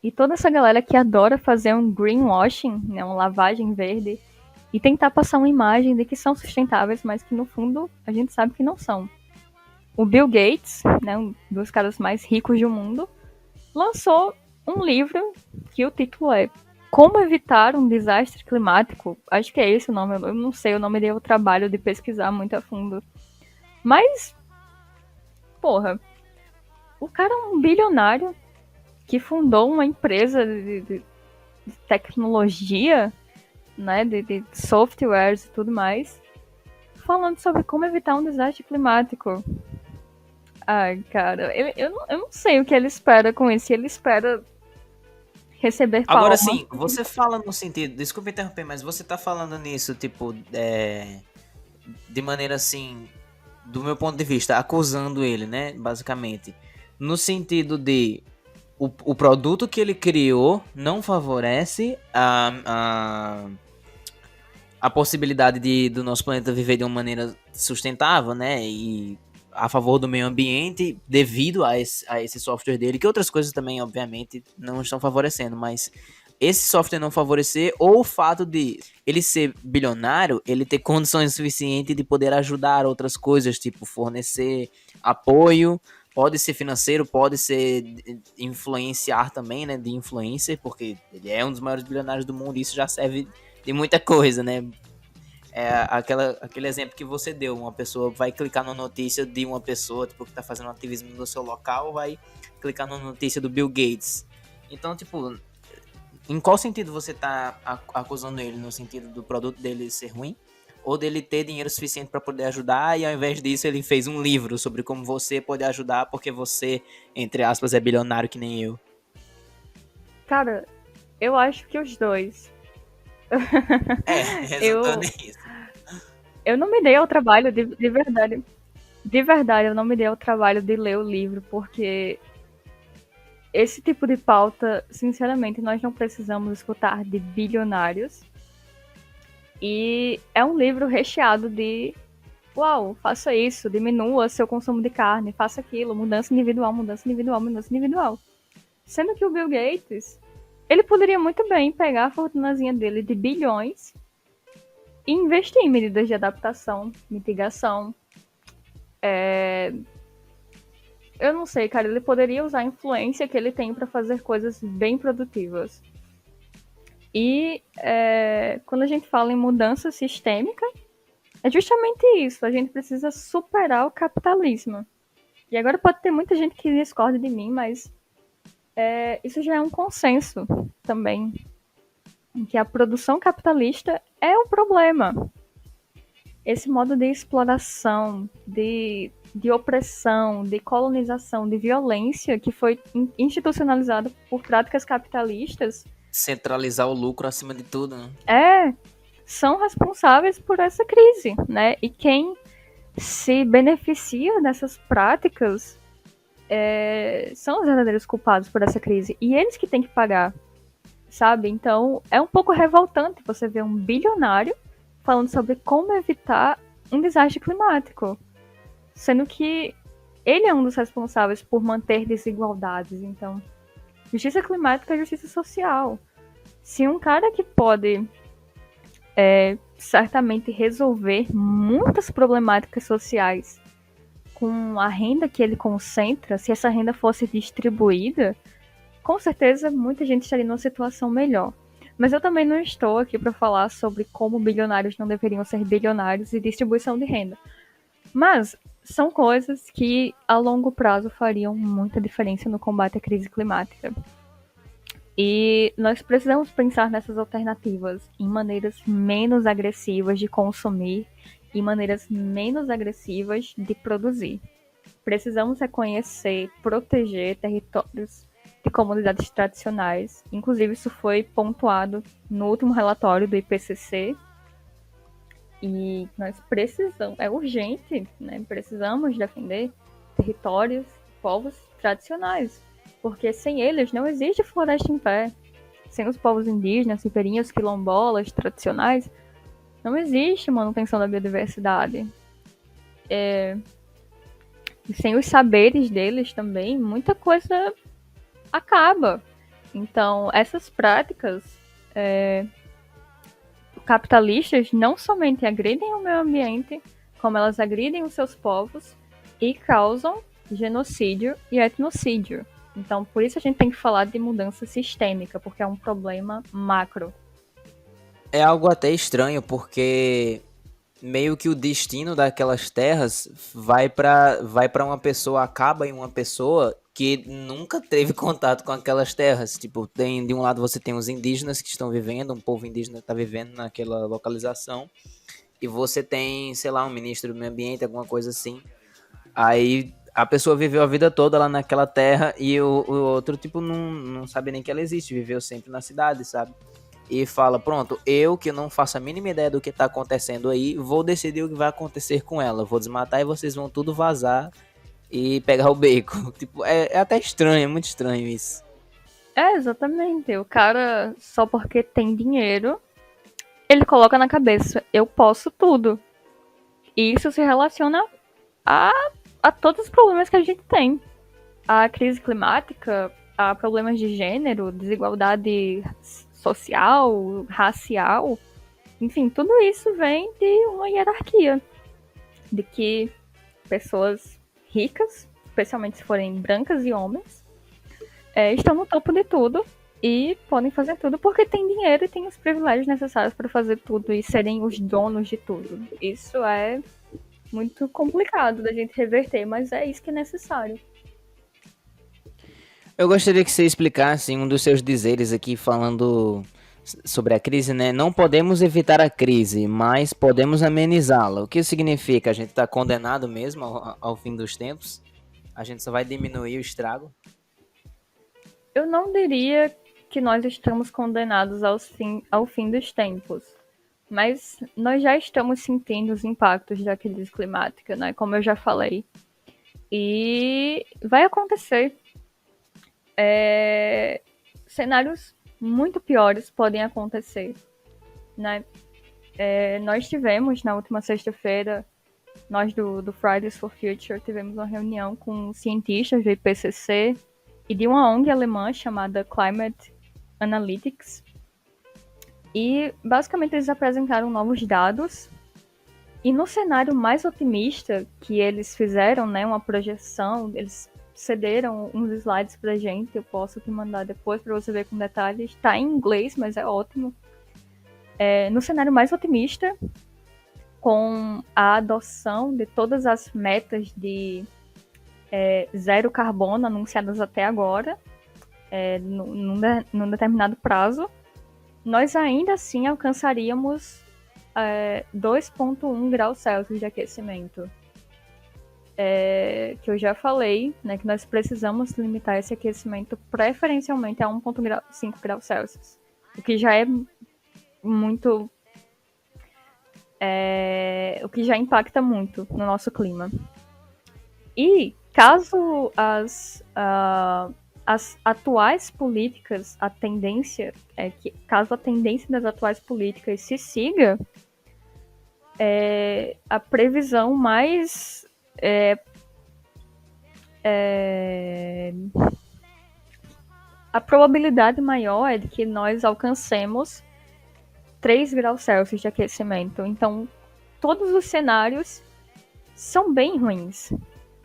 e toda essa galera que adora fazer um greenwashing, né, uma lavagem verde, e tentar passar uma imagem de que são sustentáveis, mas que no fundo a gente sabe que não são. O Bill Gates, né, um dos caras mais ricos do mundo, lançou um livro que o título é Como Evitar um Desastre Climático. Acho que é esse o nome, eu não sei, o nome deu o trabalho de pesquisar muito a fundo. Mas, porra, o cara é um bilionário que fundou uma empresa de tecnologia, né, de softwares e tudo mais, falando sobre como evitar um desastre climático. Ai, cara, eu não sei o que ele espera com isso. Ele espera receber Agora palma. sim, você fala no sentido. Desculpa interromper, mas você tá falando nisso, tipo, de maneira assim, do meu ponto de vista, acusando ele, né? Basicamente. No sentido de o produto que ele criou não favorece a possibilidade do nosso planeta viver de uma maneira sustentável, né? E a favor do meio ambiente, devido a esse software dele, que outras coisas também, obviamente, não estão favorecendo, mas esse software não favorecer, ou o fato de ele ser bilionário, ele ter condições suficientes de poder ajudar outras coisas, tipo fornecer apoio, pode ser financeiro, pode ser influenciar também, né, de influencer, porque ele é um dos maiores bilionários do mundo, e isso já serve de muita coisa, né? É aquele exemplo que você deu, uma pessoa vai clicar na notícia de uma pessoa, tipo, que tá fazendo ativismo no seu local, vai clicar na notícia do Bill Gates. Então, tipo, em qual sentido você tá acusando ele? No sentido do produto dele ser ruim? Ou dele ter dinheiro suficiente para poder ajudar, e ao invés disso ele fez um livro sobre como você pode ajudar porque você, entre aspas, é bilionário que nem eu? Cara, eu acho que os dois. É, resultando Eu, nisso. eu não me dei ao trabalho, de verdade. De verdade, eu não me dei ao trabalho de ler o livro, porque esse tipo de pauta, sinceramente, nós não precisamos escutar de bilionários. E é um livro recheado de uau, faça isso, diminua seu consumo de carne, faça aquilo, mudança individual, mudança individual, mudança individual. Sendo que o Bill Gates, ele poderia muito bem pegar a fortunazinha dele de bilhões e investir em medidas de adaptação, mitigação. Eu não sei, cara, ele poderia usar a influência que ele tem para fazer coisas bem produtivas. E quando a gente fala em mudança sistêmica, é justamente isso. A gente precisa superar o capitalismo. E agora pode ter muita gente que discorda de mim, mas isso já é um consenso também. Em que a produção capitalista é um problema. Esse modo de exploração, de opressão, de colonização, de violência que foi institucionalizado por práticas capitalistas Centralizar o lucro acima de tudo, né? são responsáveis por essa crise, né? E quem se beneficia dessas práticas são os verdadeiros culpados por essa crise. E eles que têm que pagar, sabe? Então, é um pouco revoltante você ver um bilionário falando sobre como evitar um desastre climático, sendo que ele é um dos responsáveis por manter desigualdades. Então, justiça climática é justiça social. Se um cara que pode certamente resolver muitas problemáticas sociais com a renda que ele concentra, se essa renda fosse distribuída, com certeza muita gente estaria numa situação melhor. Mas eu também não estou aqui para falar sobre como bilionários não deveriam ser bilionários e distribuição de renda. Mas são coisas que a longo prazo fariam muita diferença no combate à crise climática. E nós precisamos pensar nessas alternativas em maneiras menos agressivas de consumir e maneiras menos agressivas de produzir. precisamos reconhecer, proteger territórios de comunidades tradicionais. Inclusive, isso foi pontuado no último relatório do IPCC. E nós precisamos, é urgente, né? Precisamos defender territórios, povos tradicionais. Porque sem eles não existe floresta em pé. Sem os povos indígenas, ribeirinhos, quilombolas, tradicionais, não existe manutenção da biodiversidade. E sem os saberes deles também, muita coisa acaba. Então, essas práticas capitalistas não somente agridem o meio ambiente, como elas agridem os seus povos e causam genocídio e etnocídio. Então, por isso a gente tem que falar de mudança sistêmica, porque é um problema macro. É algo até estranho, porque meio que o destino daquelas terras vai para uma pessoa, acaba em uma pessoa que nunca teve contato com aquelas terras. Tipo, de um lado você tem os indígenas que estão vivendo, um povo indígena está vivendo naquela localização, e você tem, sei lá, um ministro do meio ambiente, alguma coisa assim. Aí a pessoa viveu a vida toda lá naquela terra e o outro, tipo, não sabe nem que ela existe, viveu sempre na cidade, sabe? E fala, pronto, eu que não faço a mínima ideia do que tá acontecendo aí, vou decidir o que vai acontecer com ela. Vou desmatar e vocês vão tudo vazar e pegar o bacon. Tipo, é até estranho, é muito estranho isso. Exatamente. O cara, só porque tem dinheiro, ele coloca na cabeça, eu posso tudo. E isso se relaciona a, a todos os problemas que a gente tem. A crise climática, a problemas de gênero, desigualdade social, racial, enfim, tudo isso vem de uma hierarquia. De que pessoas ricas, especialmente se forem brancas e homens, estão no topo de tudo e podem fazer tudo porque tem dinheiro e tem os privilégios necessários para fazer tudo e serem os donos de tudo. Isso é muito complicado da gente reverter, mas é isso que é necessário. Eu gostaria que você explicasse um dos seus dizeres aqui falando sobre a crise, né? Não podemos evitar a crise, mas podemos amenizá-la. O que isso significa? A gente está condenado mesmo ao fim dos tempos? A gente só vai diminuir o estrago? Eu não diria que nós estamos condenados ao fim dos tempos, mas nós já estamos sentindo os impactos da crise climática, né? Como eu já falei. E vai acontecer. Cenários muito piores podem acontecer, né? Nós tivemos na última sexta-feira, nós do Fridays for Future tivemos uma reunião com cientistas do IPCC e de uma ONG alemã chamada Climate Analytics. E basicamente eles apresentaram novos dados. E no cenário mais otimista que eles fizeram, né, uma projeção, eles cederam uns slides pra gente, eu posso te mandar depois para você ver com detalhes. Está em inglês, mas é ótimo. No cenário mais otimista, com a adoção de todas as metas de zero carbono anunciadas até agora, num determinado prazo, nós ainda assim alcançaríamos 2,1 graus Celsius de aquecimento. Que eu já falei, né, que nós precisamos limitar esse aquecimento preferencialmente a 1,5 graus Celsius, o que já é muito... o que já impacta muito no nosso clima. E caso as atuais políticas, a tendência caso a tendência das atuais políticas se siga, a previsão mais a probabilidade maior é de que nós alcancemos 3 graus Celsius de aquecimento. Então, todos os cenários são bem ruins,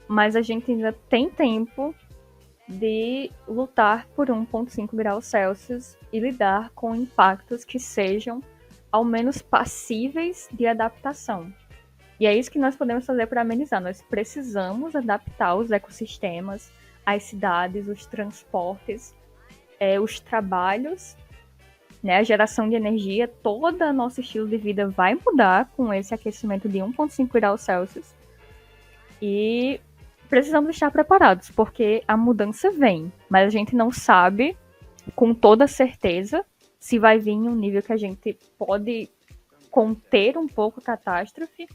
mas a gente ainda tem tempo de lutar por 1,5 graus Celsius e lidar com impactos que sejam ao menos passíveis de adaptação. E é isso que nós podemos fazer para amenizar. Nós precisamos adaptar os ecossistemas, as cidades, os transportes, os trabalhos, né, a geração de energia. Todo o nosso estilo de vida vai mudar com esse aquecimento de 1,5 graus Celsius. E precisamos estar preparados, porque a mudança vem, mas a gente não sabe com toda certeza se vai vir em um nível que a gente pode conter um pouco a catástrofe,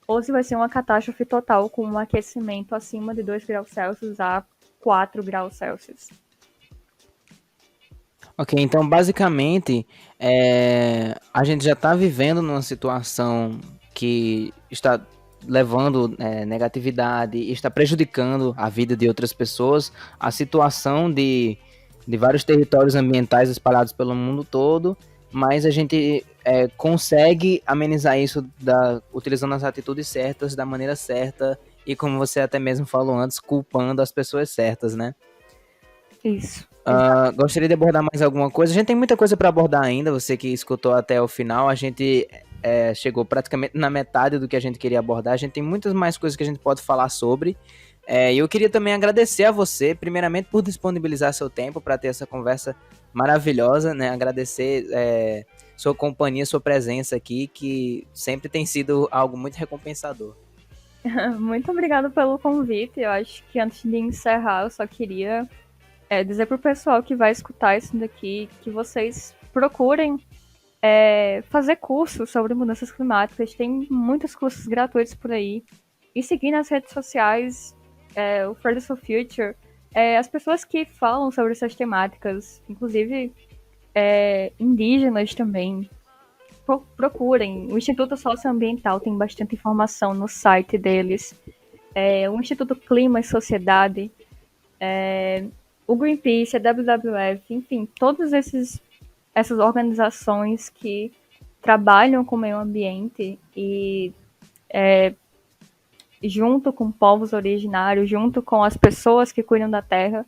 ou se vai ser uma catástrofe total com um aquecimento acima de 2 graus Celsius a 4 graus Celsius. Ok, então basicamente a gente já está vivendo numa situação que está levando negatividade e está prejudicando a vida de outras pessoas, a situação de vários territórios ambientais espalhados pelo mundo todo, mas a gente consegue amenizar isso utilizando as atitudes certas, da maneira certa e, como você até mesmo falou antes, culpando as pessoas certas, né? Isso. Gostaria de abordar mais alguma coisa. A gente tem muita coisa para abordar ainda. Você que escutou até o final, a gente chegou praticamente na metade do que a gente queria abordar. A gente tem muitas mais coisas que a gente pode falar sobre. E eu queria também agradecer a você, primeiramente, por disponibilizar seu tempo para ter essa conversa maravilhosa, né? Agradecer sua companhia, sua presença aqui, que sempre tem sido algo muito recompensador. Muito obrigada pelo convite. Eu acho que antes de encerrar, eu só queria dizer pro pessoal que vai escutar isso daqui que vocês procurem fazer cursos sobre mudanças climáticas. Tem muitos cursos gratuitos por aí. E seguir nas redes sociais o Fridays for Future, as pessoas que falam sobre essas temáticas, inclusive indígenas também, procurem. O Instituto Socioambiental tem bastante informação no site deles. O Instituto Clima e Sociedade, o Greenpeace, a WWF, enfim, todas essas organizações que trabalham com o meio ambiente e junto com povos originários, junto com as pessoas que cuidam da terra,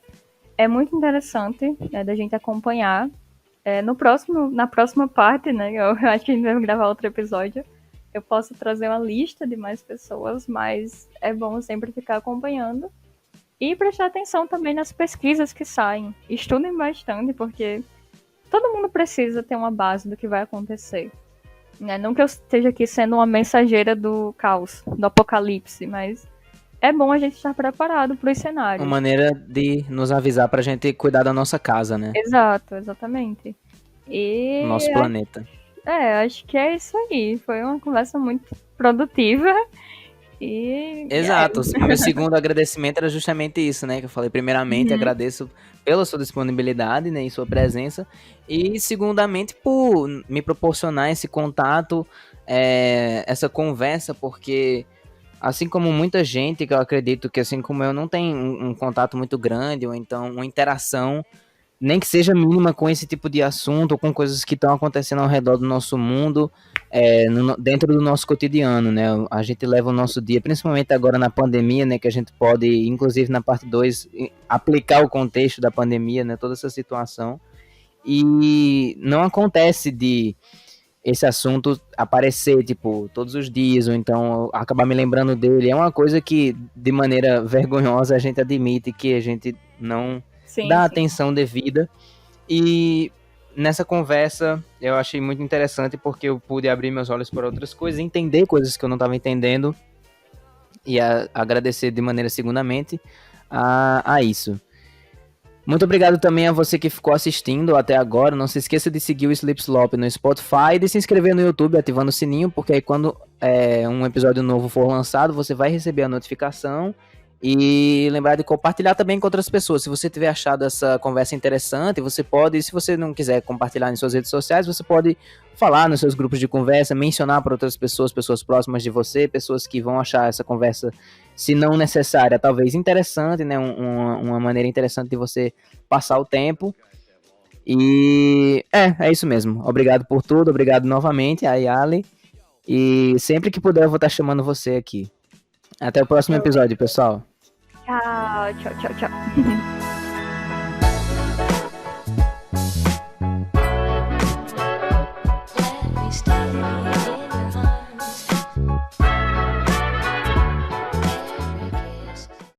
é muito interessante da gente acompanhar. Na próxima parte, né, eu acho que a gente vai gravar outro episódio, eu posso trazer uma lista de mais pessoas, mas é bom sempre ficar acompanhando. E prestar atenção também nas pesquisas que saem. Estudem bastante, porque todo mundo precisa ter uma base do que vai acontecer. Não que eu esteja aqui sendo uma mensageira do caos, do apocalipse, mas é bom a gente estar preparado para os cenários. Uma maneira de nos avisar para a gente cuidar da nossa casa, né? Exato, exatamente. E nosso planeta. Acho que é isso aí. Foi uma conversa muito produtiva. Exato. O meu segundo agradecimento era justamente isso, né? Que eu falei, primeiramente, agradeço pela sua disponibilidade, né, e sua presença. E, segundamente, por me proporcionar esse contato, essa conversa, porque, assim como muita gente, que eu acredito que, assim como eu, não tem um contato muito grande, ou então uma interação, nem que seja mínima, com esse tipo de assunto, ou com coisas que estão acontecendo ao redor do nosso mundo, dentro do nosso cotidiano, né? A gente leva o nosso dia, principalmente agora na pandemia, né? Que a gente pode, inclusive na parte 2, aplicar o contexto da pandemia, né? Toda essa situação. E não acontece de esse assunto aparecer, tipo, todos os dias, ou então acabar me lembrando dele. É uma coisa que, de maneira vergonhosa, a gente admite que a gente não dá atenção devida. E nessa conversa eu achei muito interessante, porque eu pude abrir meus olhos para outras coisas, entender coisas que eu não estava entendendo, e agradecer de maneira segundamente a isso. Muito obrigado também a você que ficou assistindo até agora. Não se esqueça de seguir o Slip Slop no Spotify e de se inscrever no YouTube ativando o sininho, porque aí quando um episódio novo for lançado, você vai receber a notificação. E lembrar de compartilhar também com outras pessoas. Se você tiver achado essa conversa interessante, você pode, se você não quiser compartilhar em suas redes sociais, você pode falar nos seus grupos de conversa, mencionar para outras pessoas, pessoas próximas de você, pessoas que vão achar essa conversa, se não necessária, talvez interessante, né? Uma maneira interessante de você passar o tempo. E é isso mesmo. Obrigado por tudo, obrigado novamente, a Yali. E sempre que puder eu vou estar chamando você aqui. Até o próximo episódio, pessoal. Tchau, tchau, tchau, tchau.